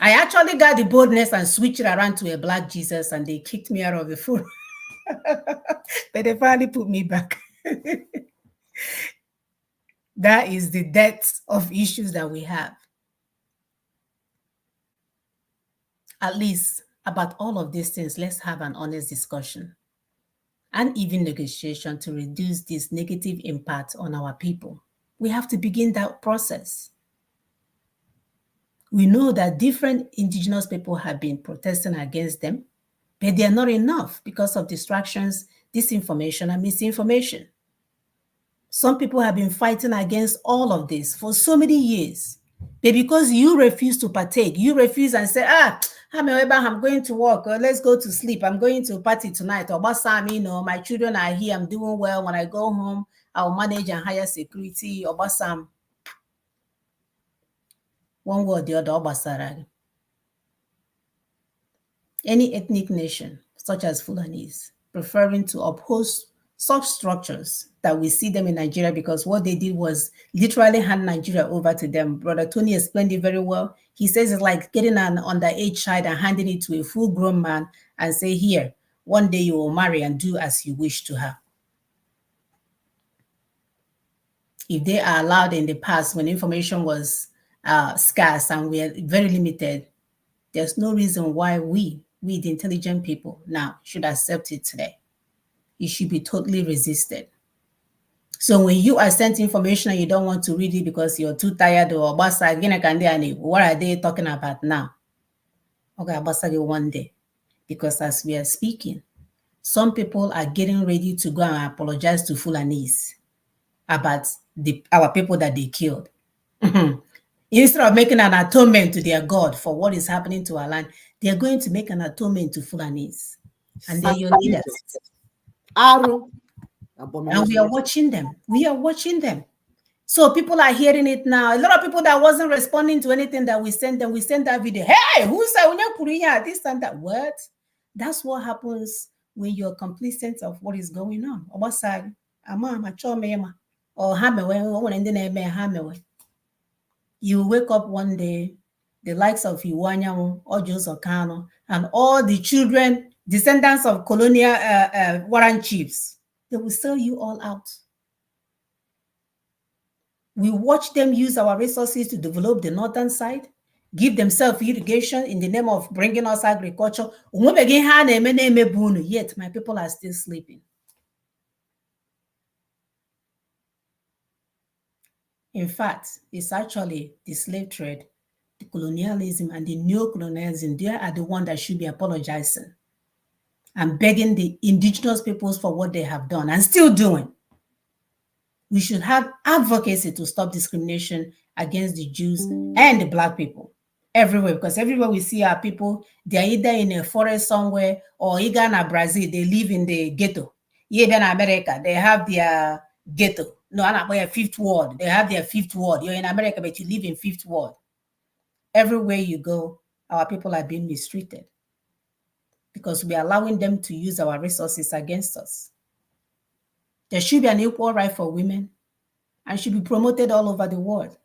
[SPEAKER 1] I actually got the boldness and switched it around to a black Jesus and they kicked me out of the forum. But they finally put me back. That is the depth of issues that we have. At least about all of these things, let's have an honest discussion and even negotiation to reduce this negative impact on our people. We have to begin that process. We know that different indigenous people have been protesting against them, but they are not enough because of distractions, disinformation, and misinformation. Some people have been fighting against all of this for so many years. But because you refuse to partake, you refuse and say, I'm going to work, or let's go to sleep. I'm going to party tonight. Or my children are here. I'm doing well. When I go home, I'll manage and hire security. Or one word or the other. Any ethnic nation, such as Fulanis, preferring to oppose such structures that we see them in Nigeria, because what they did was literally hand Nigeria over to them. Brother Tony explained it very well. He says it's like getting an underage child and handing it to a full-grown man and say, here, one day you will marry and do as you wish to her. If they are allowed in the past when information was scarce and we are very limited, there's no reason why we, the intelligent people, now should accept it today. It should be totally resisted. So when you are sent information and you don't want to read it because you're too tired, or what are they talking about now? Okay, one day. Because as we are speaking, some people are getting ready to go and apologize to Fulanese about our people that they killed. Instead of making an atonement to their God for what is happening to our land, they are going to make an atonement to Fulanese. And they're your leaders. And we are watching them. We are watching them. So people are hearing it now. A lot of people that wasn't responding to anything that we sent them, we sent that video. Hey, who said this and that? What? That's what happens when you're complacent of what is going on. You wake up one day, the likes of Iwanyamu or Joseph Kano, and all the children descendants of colonial warrant chiefs, they will sell you all out. We watch them use our resources to develop the northern side, give themselves irrigation in the name of bringing us agriculture. Yet my people are still sleeping. In fact, it's actually the slave trade, the colonialism, and the neo-colonialism. They are the ones that should be apologizing and begging the indigenous peoples for what they have done and still doing. We should have advocacy to stop discrimination against the Jews and the Black people everywhere, because everywhere we see our people, they're either in a forest somewhere or either in Brazil, they live in the ghetto. Even in America, they have their ghetto. No, I'm not fifth ward. They have their fifth ward. You're in America, but you live in fifth ward. Everywhere you go, our people are being mistreated because we are allowing them to use our resources against us. There should be an equal right for women and should be promoted all over the world.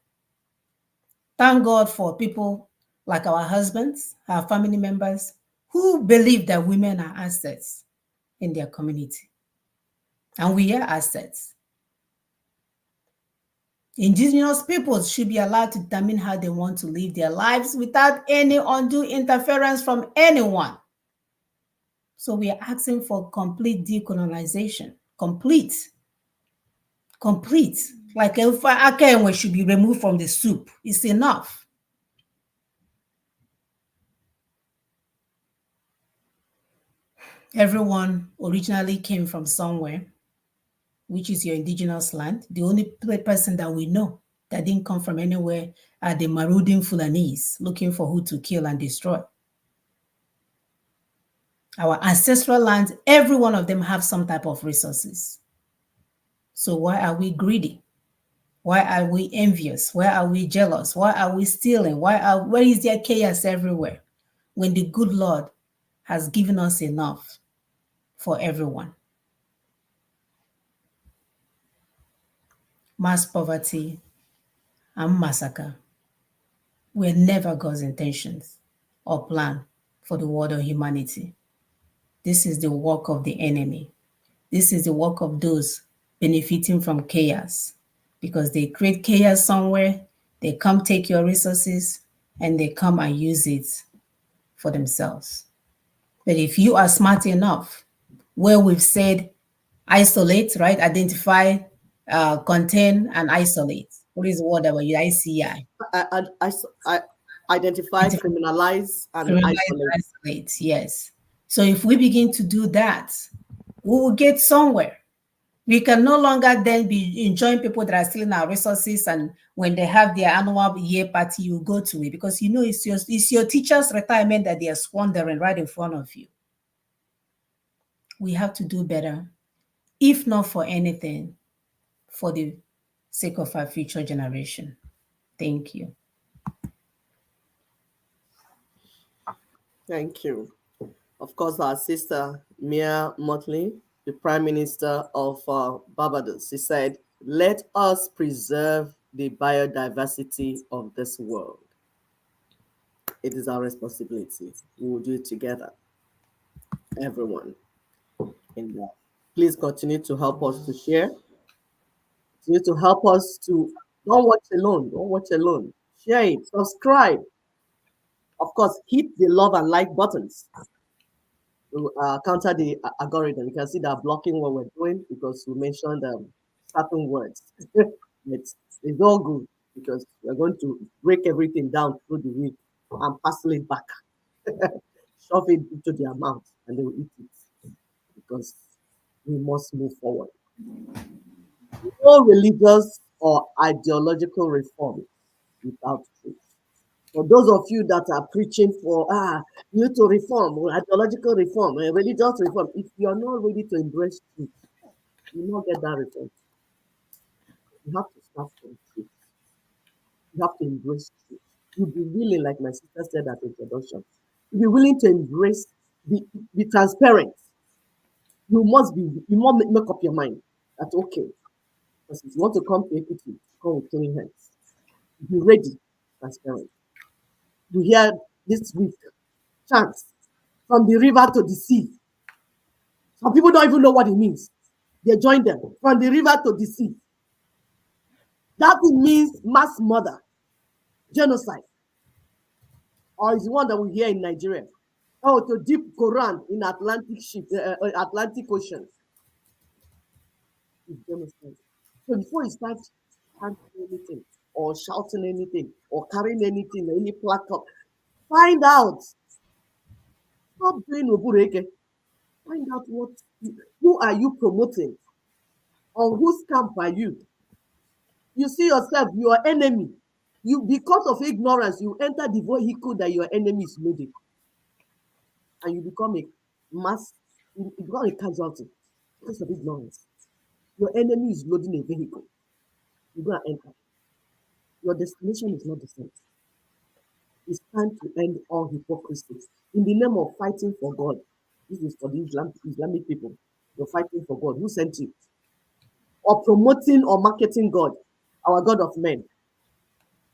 [SPEAKER 1] Thank God for people like our husbands, our family members, who believe that women are assets in their community. And we are assets. Indigenous peoples should be allowed to determine how they want to live their lives without any undue interference from anyone. So we are asking for complete decolonization. Complete. Like if Akenwe should be removed from the soup. It's enough. Everyone originally came from somewhere, which is your indigenous land. The only person that we know that didn't come from anywhere are the marauding Fulanese looking for who to kill and destroy. Our ancestral lands, every one of them have some type of resources. So why are we greedy? Why are we envious? Why are we jealous? Why are we stealing? Where is there chaos everywhere when the good Lord has given us enough for everyone? Mass poverty and massacre were never God's intentions or plan for the world of humanity. This is the work of the enemy. This is the work of those benefiting from chaos, because they create chaos somewhere, they come take your resources, and they come and use it for themselves. But if you are smart enough, where we've said isolate, right? Identify, contain, and isolate. What is the word about you? ICI.
[SPEAKER 2] Identify, criminalize, and
[SPEAKER 1] isolate. Yes. So if we begin to do that, we will get somewhere. We can no longer then be enjoying people that are stealing our resources, and when they have their annual year party, you go to it because you know it's your teacher's retirement that they are squandering right in front of you. We have to do better, if not for anything, for the sake of our future generation. Thank you.
[SPEAKER 2] Thank you. Of course, our sister, Mia Mottley, the Prime Minister of Barbados, she said, "Let us preserve the biodiversity of this world. It is our responsibility. We will do it together. Everyone in there. Please continue to help us to share. Continue to help us to don't watch alone. Don't watch alone. Share it. Subscribe. Of course, hit the love and like buttons to counter the algorithm. You can see they're blocking what we're doing because we mentioned certain words. it's all good because we're going to break everything down through the week and parcel it back. Shove it into their mouth and they will eat it because we must move forward. No religious or ideological reform without truth. For those of you that are preaching for you to reform, or ideological reform, religious reform, if you are not ready to embrace truth, you will not get that reform. You have to start from truth. You have to embrace truth. You'll be willing, like my sister said at the introduction, you'll be willing to embrace, be transparent. You must make up your mind that, okay, because if you want to come to equity, come with clean hands. Be ready, transparent. You hear this week, chants from the river to the sea. Some people don't even know what it means. They join them from the river to the sea. That means mass murder, genocide. Or is the one that we hear in Nigeria. Oh, to dip Quran in Atlantic Ocean. It's genocide. So before you start chanting anything, or shouting anything, or carrying anything, any placard, find out. Stop doing Obureke. Find out who are you promoting? On whose camp are you? You see yourself, your enemy. You, because of ignorance, you enter the vehicle that your enemy is loading. And you become a you become a casualty because of ignorance. Your enemy is loading a vehicle. You're going to enter. Your destination is not the same. It's time to end all hypocrisy. In the name of fighting for God, this is for the Islamic people. You're fighting for God. Who sent you? Or promoting or marketing God, our God of men.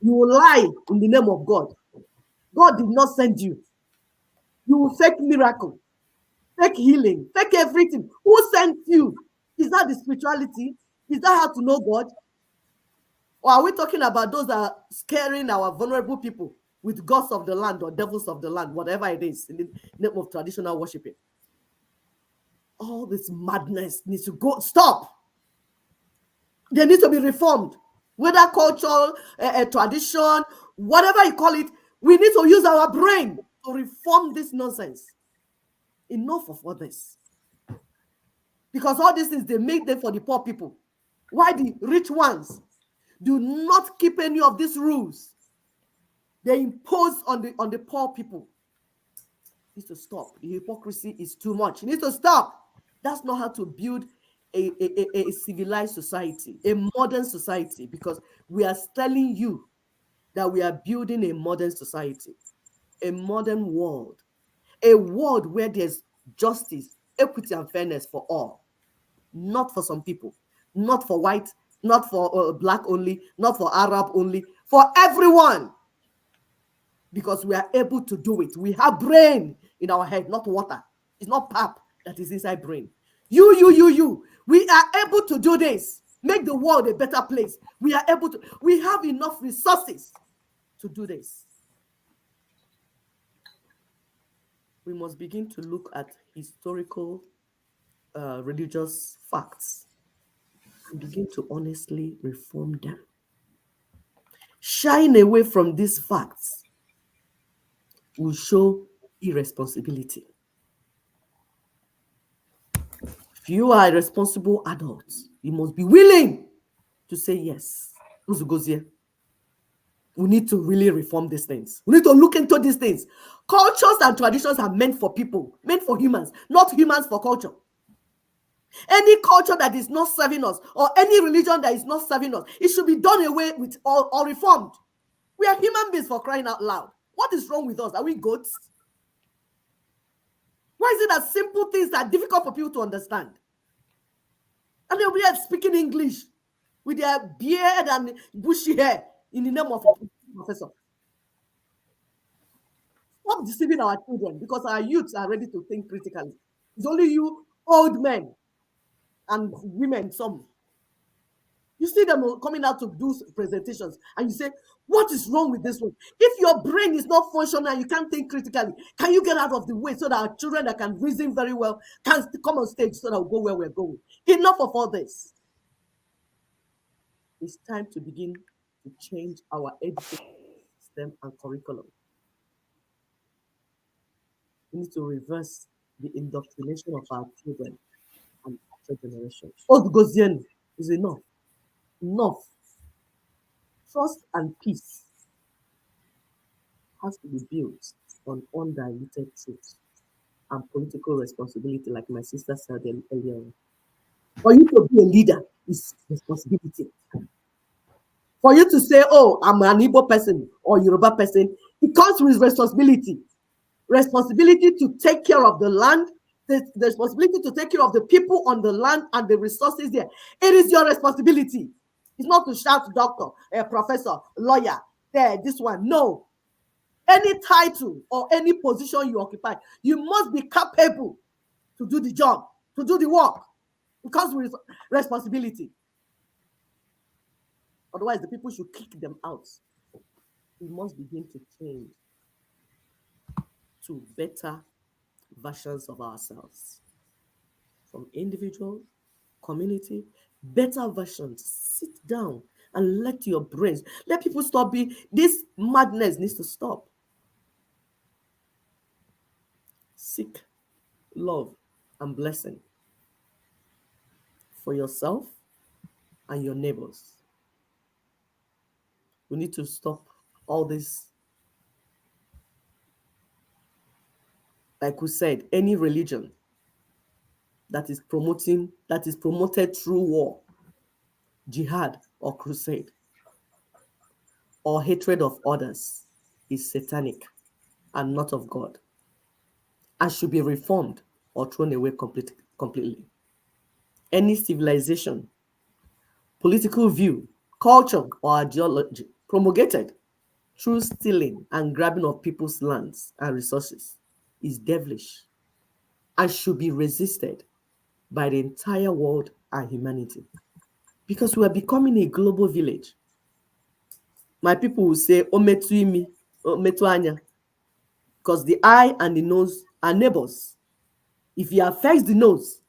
[SPEAKER 2] You will lie in the name of God. God did not send you. You will fake miracle, fake healing, fake everything. Who sent you? Is that the spirituality? Is that how to know God? Or are we talking about those that are scaring our vulnerable people with gods of the land or devils of the land, whatever it is, in the name of traditional worshiping? All this madness needs to go. Stop. They need to be reformed. Whether cultural, tradition, whatever you call it, we need to use our brain to reform this nonsense. Enough of all this. Because all these things, they make them for the poor people. Why the rich ones do not keep any of these rules they impose on the poor people? It needs to stop. The hypocrisy is too much. It needs to stop. That's not how to build a civilized society, a modern society, because we are telling you that we are building a modern society, a modern world, a world where there's justice, equity, and fairness for all, not for some people, not for white, not for black only, not for Arab only, for everyone. Because we are able to do it. We have brain in our head, not water. It's not pap that is inside brain. You. We are able to do this. Make the world a better place. We are able to. We have enough resources to do this. We must begin to look at historical, religious facts and begin to honestly reform them. Shying away from these facts will show irresponsibility. If you are a responsible adult, you must be willing to say yes. We need to really reform these things. We need to look into these things. Cultures and traditions are meant for people, meant for humans, not humans for culture. Any culture that is not serving us, or any religion that is not serving us, it should be done away with or reformed. We are human beings, for crying out loud. What is wrong with us? Are we goats? Why is it that simple things that are difficult for people to understand? And they'll be speaking English with their beard and bushy hair in the name of a professor. Stop deceiving our children, because our youths are ready to think critically. It's only you old men and women, some. You see them coming out to do presentations and you say, what is wrong with this one? If your brain is not functional and you can't think critically, can you get out of the way so that our children that can reason very well can come on stage so that we'll go where we're going? Enough of all this. It's time to begin to change our education system and curriculum. We need to reverse the indoctrination of our children and future generations. Odgozian is enough. Enough. Trust and peace has to be built on undiluted truth and political responsibility, like my sister said earlier. For you to be a leader is responsibility. For you to say, oh, I'm an Igbo person or Yoruba person, it comes with responsibility. Responsibility to take care of the land, the responsibility to take care of the people on the land and the resources there. It is your responsibility. It's not to shout doctor, a professor, lawyer, there, this one. No. any title or any position you occupy, you must be capable to do the job, to do the work. It comes with responsibility. Otherwise, the people should kick them out. We must begin to change to better versions of ourselves. From individual, community, better versions. Sit down and let your brains, let people stop being, this madness needs to stop. Seek love and blessing for yourself and your neighbors. We need to stop all this. Like we said, any religion that is promoted through war, jihad, or crusade, or hatred of others is satanic and not of God, and should be reformed or thrown away completely. Any civilization, political view, culture, or ideology promulgated through stealing and grabbing of people's lands and resources is devilish and should be resisted by the entire world and humanity, because we are becoming a global village. My people will say, "Ometu imi, ometu anya," because the eye and the nose are neighbors. If you affect the nose,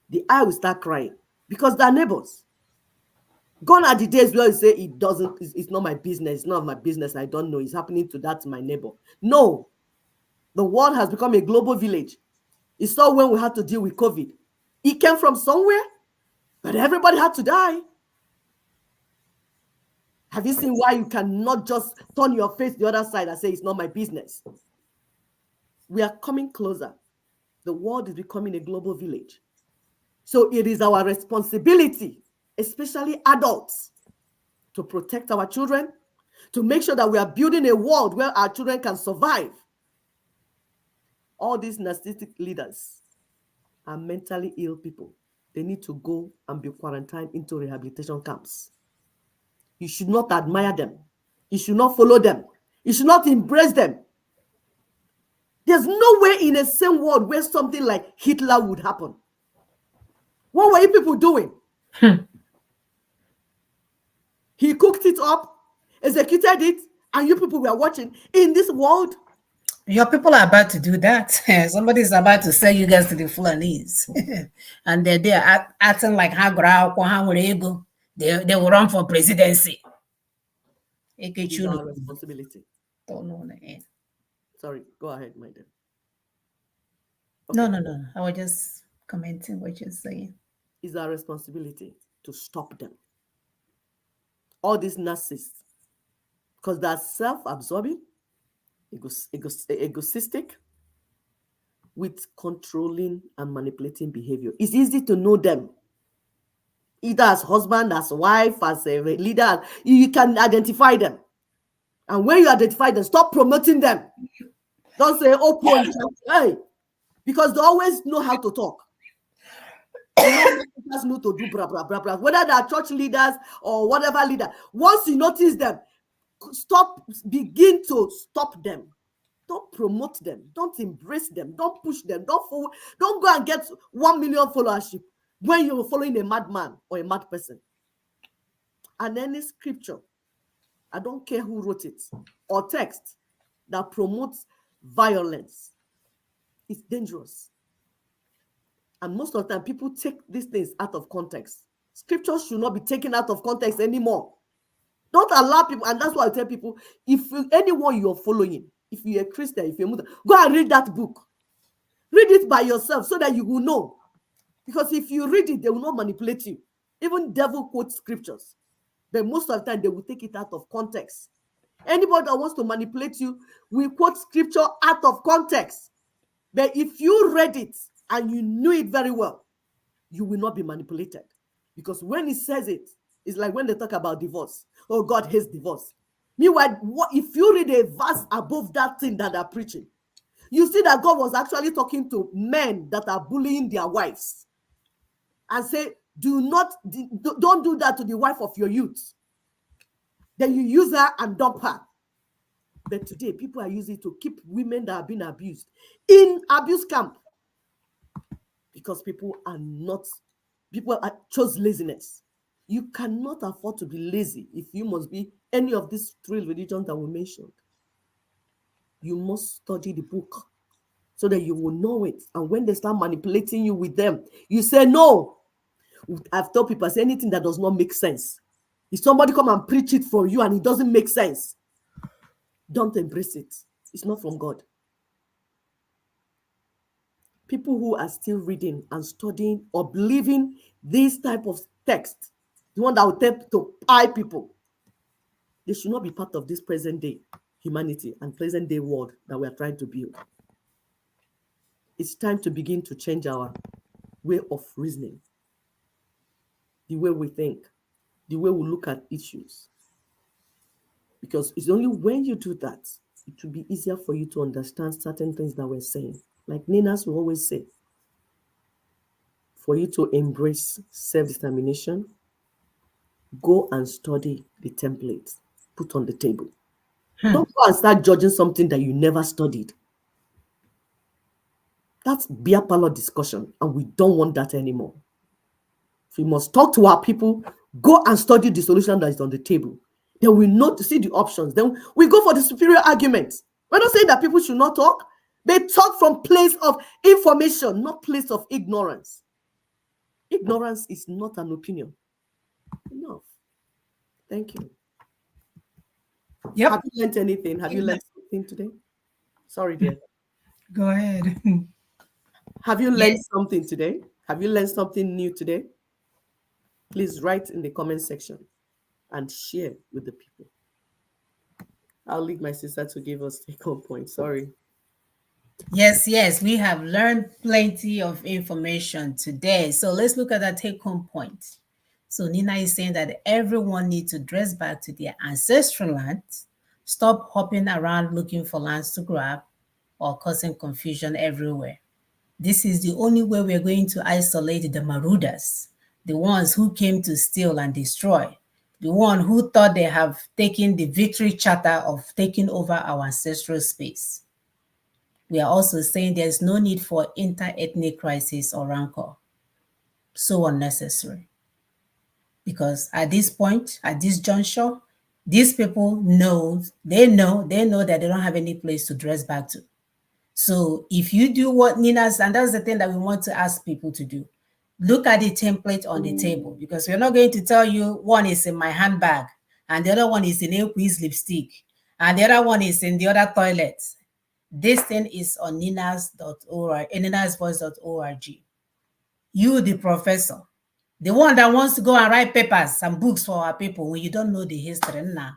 [SPEAKER 2] the eye will start crying because they're neighbors. Gone are the days where you say it's not my business, it's not my business, I don't know, it's happening to that my neighbor. No, the world has become a global village. You saw when we had to deal with COVID. It came from somewhere, but everybody had to die. Have you seen why you cannot just turn your face the other side and say it's not my business? We are coming closer. The world is becoming a global village. So it is our responsibility, especially adults, to protect our children, to make sure that we are building a world where our children can survive. All these narcissistic leaders are mentally ill people. They need to go and be quarantined into rehabilitation camps. You should not admire them. You should not follow them. You should not embrace them. There's no way in a same world where something like Hitler would happen. What were you people doing? He cooked it up, executed it, and you people were watching. In this world,
[SPEAKER 1] your people are about to do that. Somebody is about to sell you guys to the Fulanese. And they're there acting like they will run for presidency.
[SPEAKER 2] it's our responsibility.
[SPEAKER 1] Don't know.
[SPEAKER 2] Sorry, go ahead, my dear.
[SPEAKER 1] No. I was just commenting what you're saying.
[SPEAKER 2] It's our responsibility to stop them. All these narcissists, because they're self-absorbing, egoistic, with controlling and manipulating behavior. It's easy to know them, either as husband, as wife, as a leader. You can identify them. And when you identify them, stop promoting them. Don't say, "Oh, poor," hey, because they always know how to talk. They just know to do blah, blah, blah, blah. Whether they are church leaders or whatever leader, once you notice them, begin to stop them. Don't promote them. Don't embrace them. Don't push them. Don't go and get 1 million followership when you're following a madman or a mad person. And any scripture, I don't care who wrote it, or text that promotes violence, it's dangerous. And most of the time, people take these things out of context. Scriptures should not be taken out of context anymore. Don't allow people, and that's why I tell people, if anyone you're following, if you're a Christian, if you're a Muslim, go and read that book. Read it by yourself so that you will know. Because if you read it, they will not manipulate you. Even devil quotes scriptures. But most of the time, they will take it out of context. Anybody that wants to manipulate you will quote scripture out of context. But if you read it and you knew it very well, you will not be manipulated. Because when he says it, it's like when they talk about divorce. Oh, God hates divorce. Meanwhile, if you read a verse above that thing that they're preaching, you see that God was actually talking to men that are bullying their wives. And say, don't do that to the wife of your youth. Then you use her and dump her. But today, people are using it to keep women that have been abused in abuse camp because people chose laziness. You cannot afford to be lazy if you must be any of these 3 religions that we mentioned. You must study the book so that you will know it. And when they start manipulating you with them, you say, no. I've told people, say anything that does not make sense. If somebody come and preach it for you and it doesn't make sense, don't embrace it. It's not from God. People who are still reading and studying or believing this type of text, the one that will tell to pie people, they should not be part of this present day humanity and present day world that we are trying to build. It's time to begin to change our way of reasoning, the way we think, the way we look at issues. Because it's only when you do that, it will be easier for you to understand certain things that we're saying. Like Ninas will always say, for you to embrace self-determination, go and study the template put on the table. Don't go and start judging something that you never studied. That's beer parlor discussion, and we don't want that anymore. We must talk to our people, go and study the solution that is on the table. Then we know to see the options. Then we go for the superior arguments. We're not saying that people should not talk. They talk from place of information, not place of ignorance. Ignorance is not an opinion. Enough. Thank you.
[SPEAKER 1] Yep.
[SPEAKER 2] Have you learned anything? Have you learned something today? Sorry, dear.
[SPEAKER 1] Go ahead.
[SPEAKER 2] Have you learned something today? Have you learned something new today? Please write in the comment section and share with the people. I'll leave my sister to give us take-home points. Sorry.
[SPEAKER 1] Yes, we have learned plenty of information today. So let's look at that take-home point. So Nina is saying that everyone needs to dress back to their ancestral lands, stop hopping around looking for lands to grab or causing confusion everywhere. This is the only way we're going to isolate the marauders, the ones who came to steal and destroy, the one who thought they have taken the victory charter of taking over our ancestral space. We are also saying there's no need for inter-ethnic crisis or rancor. So unnecessary. Because at this point, at this juncture, these people know that they don't have any place to dress back to. So if you do what Nina's, and that's the thing that we want to ask people to do, look at the template on the table, because we're not going to tell you one is in my handbag and the other one is in Equi's lipstick and the other one is in the other toilet. This thing is on ninas.org, ninasvoice.org. You, the professor, the one that wants to go and write papers and books for our people when you don't know the history. Nah,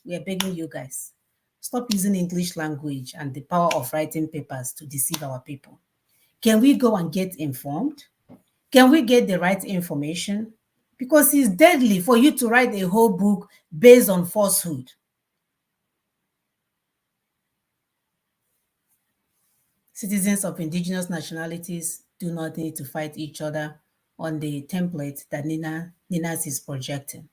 [SPEAKER 1] we are begging you guys. Stop using English language and the power of writing papers to deceive our people. Can we go and get informed? Can we get the right information? Because it's deadly for you to write a whole book based on falsehood. Citizens of indigenous nationalities do not need to fight each other on the template that Ninas is projecting.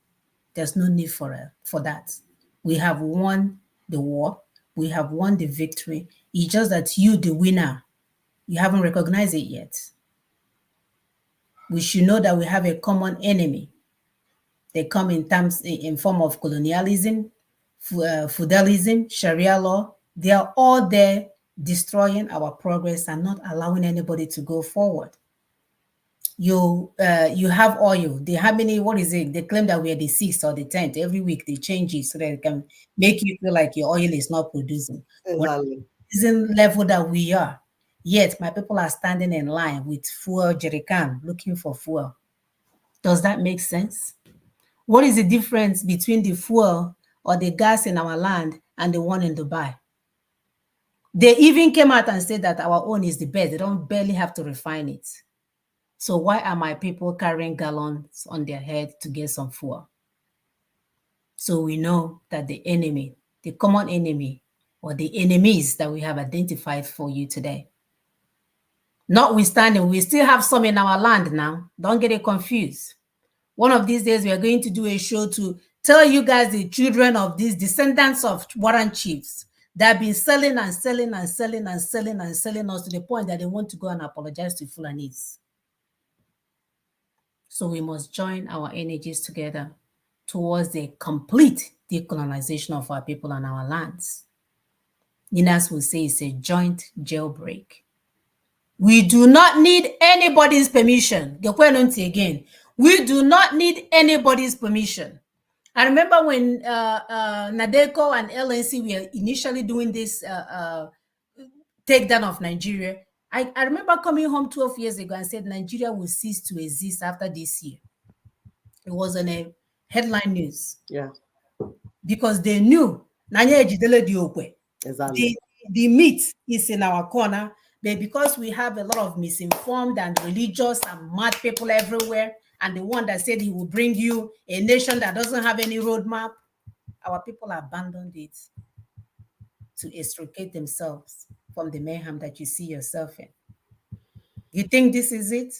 [SPEAKER 1] There's no need for that. We have won the war. We have won the victory. It's just that you, the winner, you haven't recognized it yet. We should know that we have a common enemy. They come in form of colonialism, feudalism, Sharia law. They are all there destroying our progress and not allowing anybody to go forward. You have oil. They have many, what is it? They claim that we are the 6th or the 10th. Every week they change it so that it can make you feel like your oil is not producing.
[SPEAKER 2] Exactly.
[SPEAKER 1] Isn't level that we are. Yet my people are standing in line with fuel jerrycan looking for fuel. Does that make sense? What is the difference between the fuel or the gas in our land and the one in Dubai? They even came out and said that our own is the best. They don't barely have to refine it. So why are my people carrying gallons on their head to get some fuel? So we know that the enemy, the common enemy, or the enemies that we have identified for you today. Notwithstanding, we still have some in our land now. Don't get it confused. One of these days, we are going to do a show to tell you guys the children of these descendants of Warren chiefs They've been selling and selling and selling and selling and selling us to the point that they want to go and apologize to Fulanis. So we must join our energies together towards the complete decolonization of our people and our lands. Ninas will say it's a joint jailbreak. We do not need anybody's permission. Again, we do not need anybody's permission. I remember when Nadeco and LNC were initially doing this takedown of Nigeria. I remember coming home 12 years ago and said Nigeria will cease to exist after this year. It was on a headline news.
[SPEAKER 2] Yeah.
[SPEAKER 1] Because they knew
[SPEAKER 2] exactly.
[SPEAKER 1] The meat is in our corner, but because we have a lot of misinformed and religious and mad people everywhere, and the one that said he will bring you a nation that doesn't have any roadmap, our people abandoned it to extricate themselves from the mayhem that you see yourself in. You think this is it?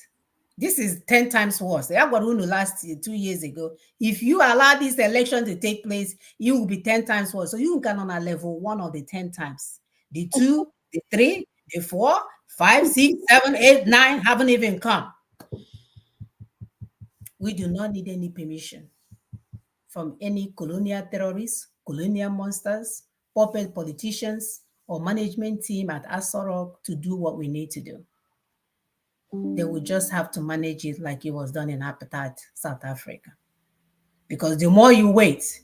[SPEAKER 1] This is 10 times worse. That's what we last 2 years ago. If you allow this election to take place, you will be 10 times worse. So you can on a level 1 or the 10 times. The 2, the 3, the 4, 5, 6, 7, 8, 9 haven't even come. We do not need any permission from any colonial terrorists, colonial monsters, puppet politicians, or management team at Asorok to do what we need to do. They will just have to manage it like it was done in apartheid South Africa. Because the more you wait,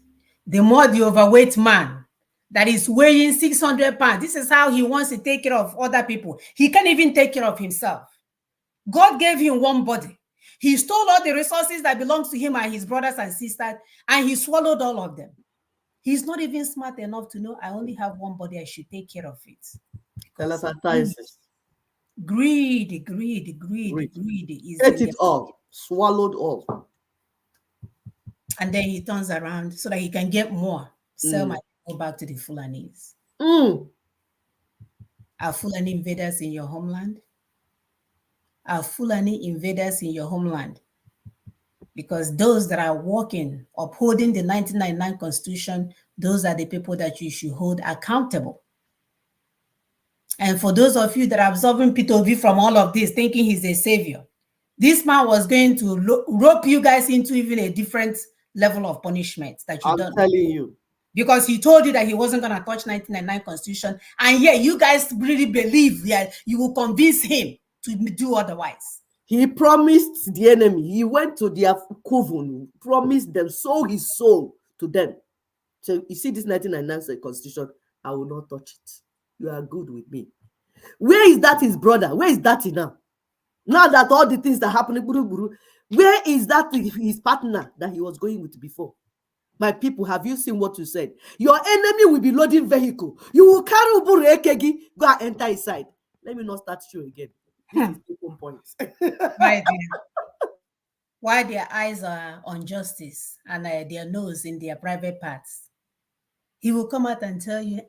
[SPEAKER 1] the more the overweight man that is weighing 600 pounds, this is how he wants to take care of other people. He can't even take care of himself. God gave him one body. He stole all the resources that belongs to him and his brothers and sisters, and he swallowed all of them. He's not even smart enough to know I only have one body, I should take care of it. Greed. Ate
[SPEAKER 2] it all, swallowed all.
[SPEAKER 1] And then he turns around so that he can get more. Sell my people back to the Fulanis. Are Fulani invaders in your homeland? Are Fulani invaders in your homeland? Because those that are working, upholding the 1999 Constitution, those are the people that you should hold accountable. And for those of you that are absorbing P2V from all of this, thinking he's a savior, this man was going to rope you guys into even a different level of punishment that you don't.
[SPEAKER 2] I'm telling you.
[SPEAKER 1] Because he told you that he wasn't going to touch 1999 Constitution, and yet you guys really believe that you will convince him to do otherwise.
[SPEAKER 2] He promised the enemy. He went to their coven, promised them, sold his soul to them. So you see this 1999 Constitution, I will not touch it. You are good with me. Where is that his brother? Where is that now? Now that all the things that happened, where is that his partner that he was going with before? My people, have you seen what you said? Your enemy will be loading vehicle. You will carry Uburu Ekegi, go and enter inside. Let me not start you again. This is 2 points.
[SPEAKER 1] Why their eyes are on justice and their nose in their private parts. He will come out and tell you,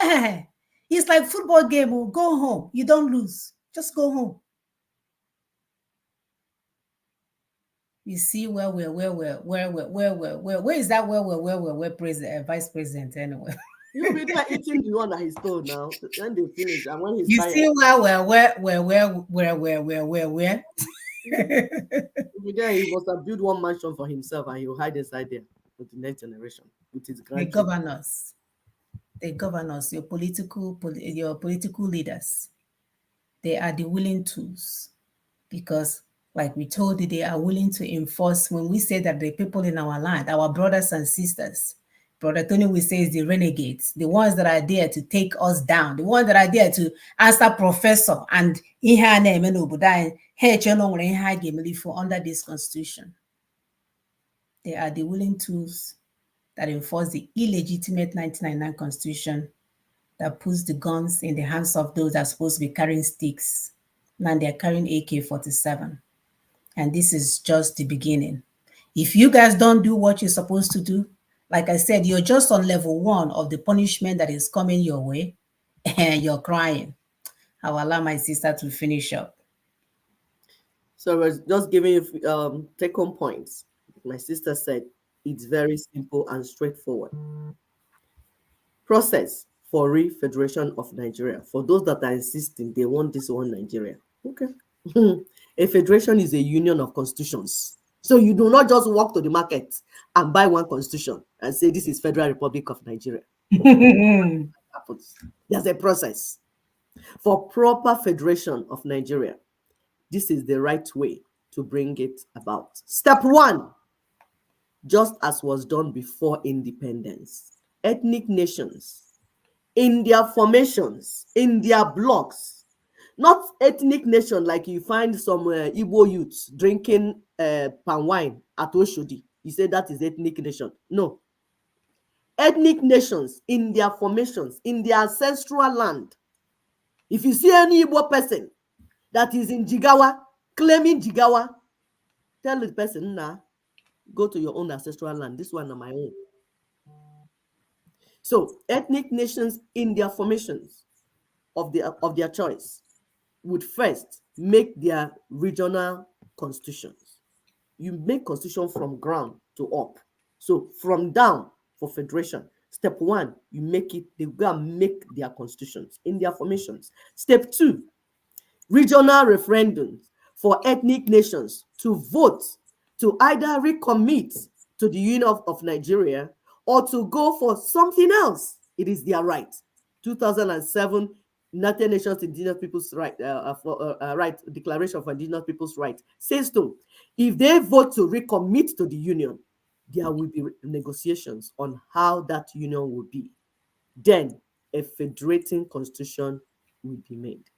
[SPEAKER 1] it's like football game. Go home. You don't lose. Just go home. You see where is that where president, vice president anyway?
[SPEAKER 2] You be there eating the one that he stole now. When they finish and when he's
[SPEAKER 1] you
[SPEAKER 2] tired.
[SPEAKER 1] see where?
[SPEAKER 2] There he must have built one mansion for himself and he'll hide inside there with the next generation, with his grandchildren.
[SPEAKER 1] The governors, your political leaders, they are the willing tools, because like we told you, they are willing to enforce. When we say that the people in our land, our brothers and sisters, Brother Tony will say is the renegades, the ones that are there to take us down, the ones that are there to answer professor and under this constitution. They are the willing tools that enforce the illegitimate 1999 Constitution that puts the guns in the hands of those that are supposed to be carrying sticks. Now they're carrying AK-47. And this is just the beginning. If you guys don't do what you're supposed to do, like I said, you're just on level 1 of the punishment that is coming your way, and you're crying. I will allow my sister to finish up.
[SPEAKER 2] So I was just giving you take-home points. My sister said, it's very simple and straightforward. Process. for Federation of Nigeria. For those that are insisting, they want this one Nigeria. Okay. A federation is a union of constitutions. So you do not just walk to the market and buy one constitution and say this is Federal Republic of Nigeria. Happens. There's a process. For proper federation of Nigeria, this is the right way to bring it about. Step 1, just as was done before independence, ethnic nations in their formations, in their blocks, not ethnic nation like you find some Igbo youths drinking palm wine at Oshodi. You say that is ethnic nation. No. Ethnic nations in their formations, in their ancestral land. If you see any Igbo person that is in Jigawa, claiming Jigawa, tell the person, nah, go to your own ancestral land. This one is my own. So ethnic nations in their formations of their choice would first make their regional constitutions. You make constitution from ground to up. So from down for federation, step 1, you make it, they go and make their constitutions in their formations. Step 2, regional referendums for ethnic nations to vote to either recommit to the Union of Nigeria or to go for something else. It is their right. 2007 United Nations Indigenous Peoples' Right, Declaration of Indigenous Peoples' Right says to, if they vote to recommit to the Union, there will be negotiations on how that union will be. Then a federating constitution will be made.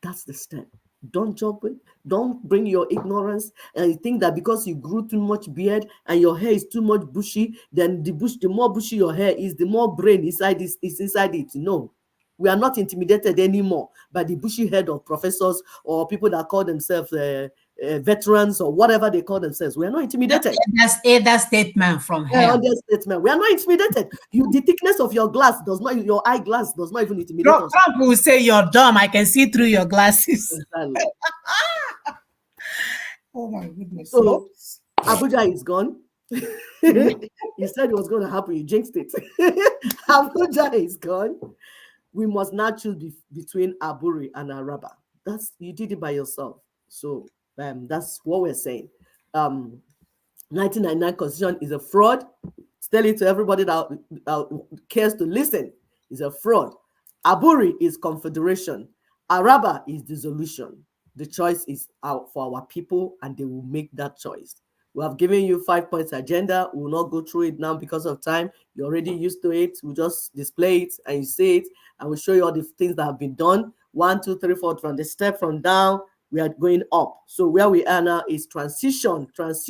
[SPEAKER 2] That's the step. Don't jump in. Don't bring your ignorance and you think that because you grew too much beard and your hair is too much bushy, then the more bushy your hair is, the more brain inside is inside it. No. We are not intimidated anymore by the bushy head of professors or people that call themselves veterans or whatever they call themselves. We are not intimidated.
[SPEAKER 1] That's that statement from hell.
[SPEAKER 2] Statement. We are not intimidated. The thickness of your glass does not, your eyeglass does not even intimidate us.
[SPEAKER 1] Trump will say you're dumb. I can see through your glasses.
[SPEAKER 2] Exactly.
[SPEAKER 1] Oh my goodness.
[SPEAKER 2] So Abuja is gone. You said it was going to happen. You jinxed it. Abuja is gone. We must now choose between Aburi and Araba. You did it by yourself. So that's what we're saying. 1999 Constitution is a fraud. Tell it to everybody that cares to listen. It's a fraud. Aburi is confederation. Araba is dissolution. The choice is out for our people, and they will make that choice. We have given you 5 points agenda. We will not go through it now because of time. You're already used to it. We'll just display it and you see it, and we'll show you all the things that have been done. 1, 2, 3, 4. From the step from down, we are going up. So where we are now is transition. We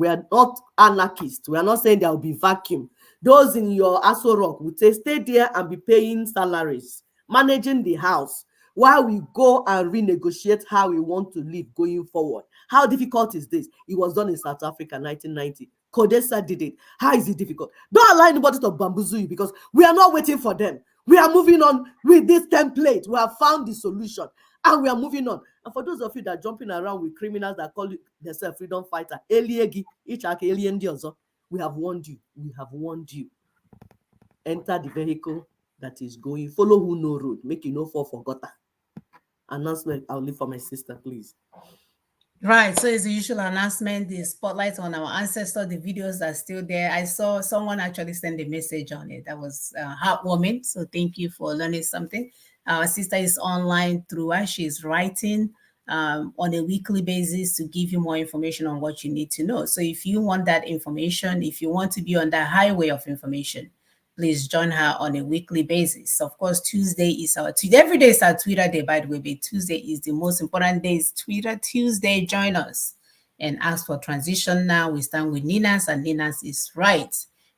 [SPEAKER 2] are not anarchists. We are not saying there will be vacuum. Those in your Aso Rock would say, stay there and be paying salaries, managing the house, while we go and renegotiate how we want to live going forward. How difficult is this? It was done in South Africa, 1990. CODESA did it. How is it difficult? Don't allow anybody to bamboozle you, because we are not waiting for them. We are moving on with this template. We have found the solution and we are moving on. And for those of you that are jumping around with criminals that call themselves freedom fighter, we have warned you. We have warned you. Enter the vehicle that is going. Follow who know road. Make you no fall for gutter. Announcement. I'll leave for my sister, please.
[SPEAKER 1] Right. So it's the usual announcement, the spotlight on our ancestors, the videos are still there. I saw someone actually send a message on it. That was heartwarming. So thank you for learning something. Our sister is online through her. She's writing on a weekly basis to give you more information on what you need to know. So if you want that information, if you want to be on that highway of information, please join her on a weekly basis. Of course, Tuesday is our Tuesday. Every day is our Twitter day, by the way, but Tuesday is the most important day. It's Twitter Tuesday. Join us and ask for transition now. We stand with Ninas, and Ninas is right.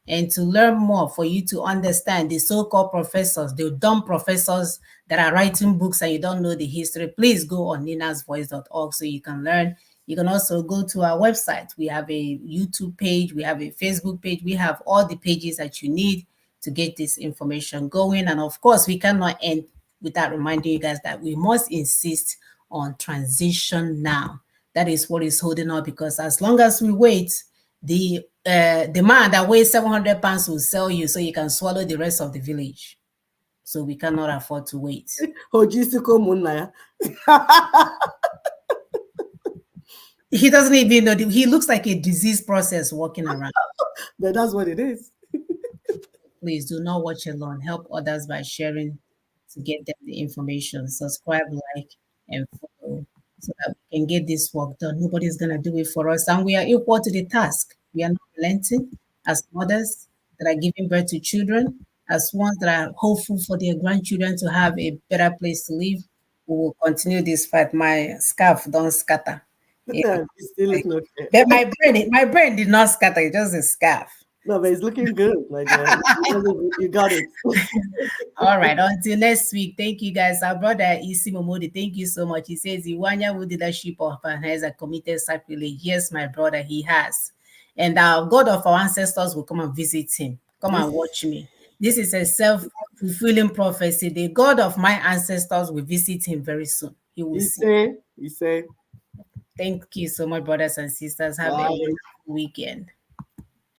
[SPEAKER 1] And to learn more, for you to understand the so-called professors, the dumb professors that are writing books and you don't know the history, please go on ninasvoice.org so you can learn. You can also go to our website. We have a YouTube page. We have a Facebook page. We have all the pages that you need to get this information going. And of course, we cannot end without reminding you guys that we must insist on transition now. That is what is holding up, because as long as we wait, the man that weighs 700 pounds will sell you so you can swallow the rest of the village. So we cannot afford to wait. He doesn't even know. He looks like a disease process walking around.
[SPEAKER 2] But that's what it is.
[SPEAKER 1] Please do not watch alone. Help others by sharing to get them the information. Subscribe, like, and follow so that we can get this work done. Nobody's going to do it for us. And we are equal to the task. We are not relenting as mothers that are giving birth to children, as ones that are hopeful for their grandchildren to have a better place to live. We will continue this fight. My scarf don't scatter. Yeah. But my brain did not scatter. It's just a scarf.
[SPEAKER 2] No, but it's looking good. Like you got it.
[SPEAKER 1] All right. Until next week. Thank you, guys. Our brother Isi Momodi, thank you so much. He says Iwanya with leadership of has a committed sacrilege. Yes, my brother, he has. And our God of our ancestors will come and visit him. Come and watch me. This is a self-fulfilling prophecy. The God of my ancestors will visit him very soon. He will see.
[SPEAKER 2] You say.
[SPEAKER 1] Thank you so much, brothers and sisters. Have a wonderful weekend.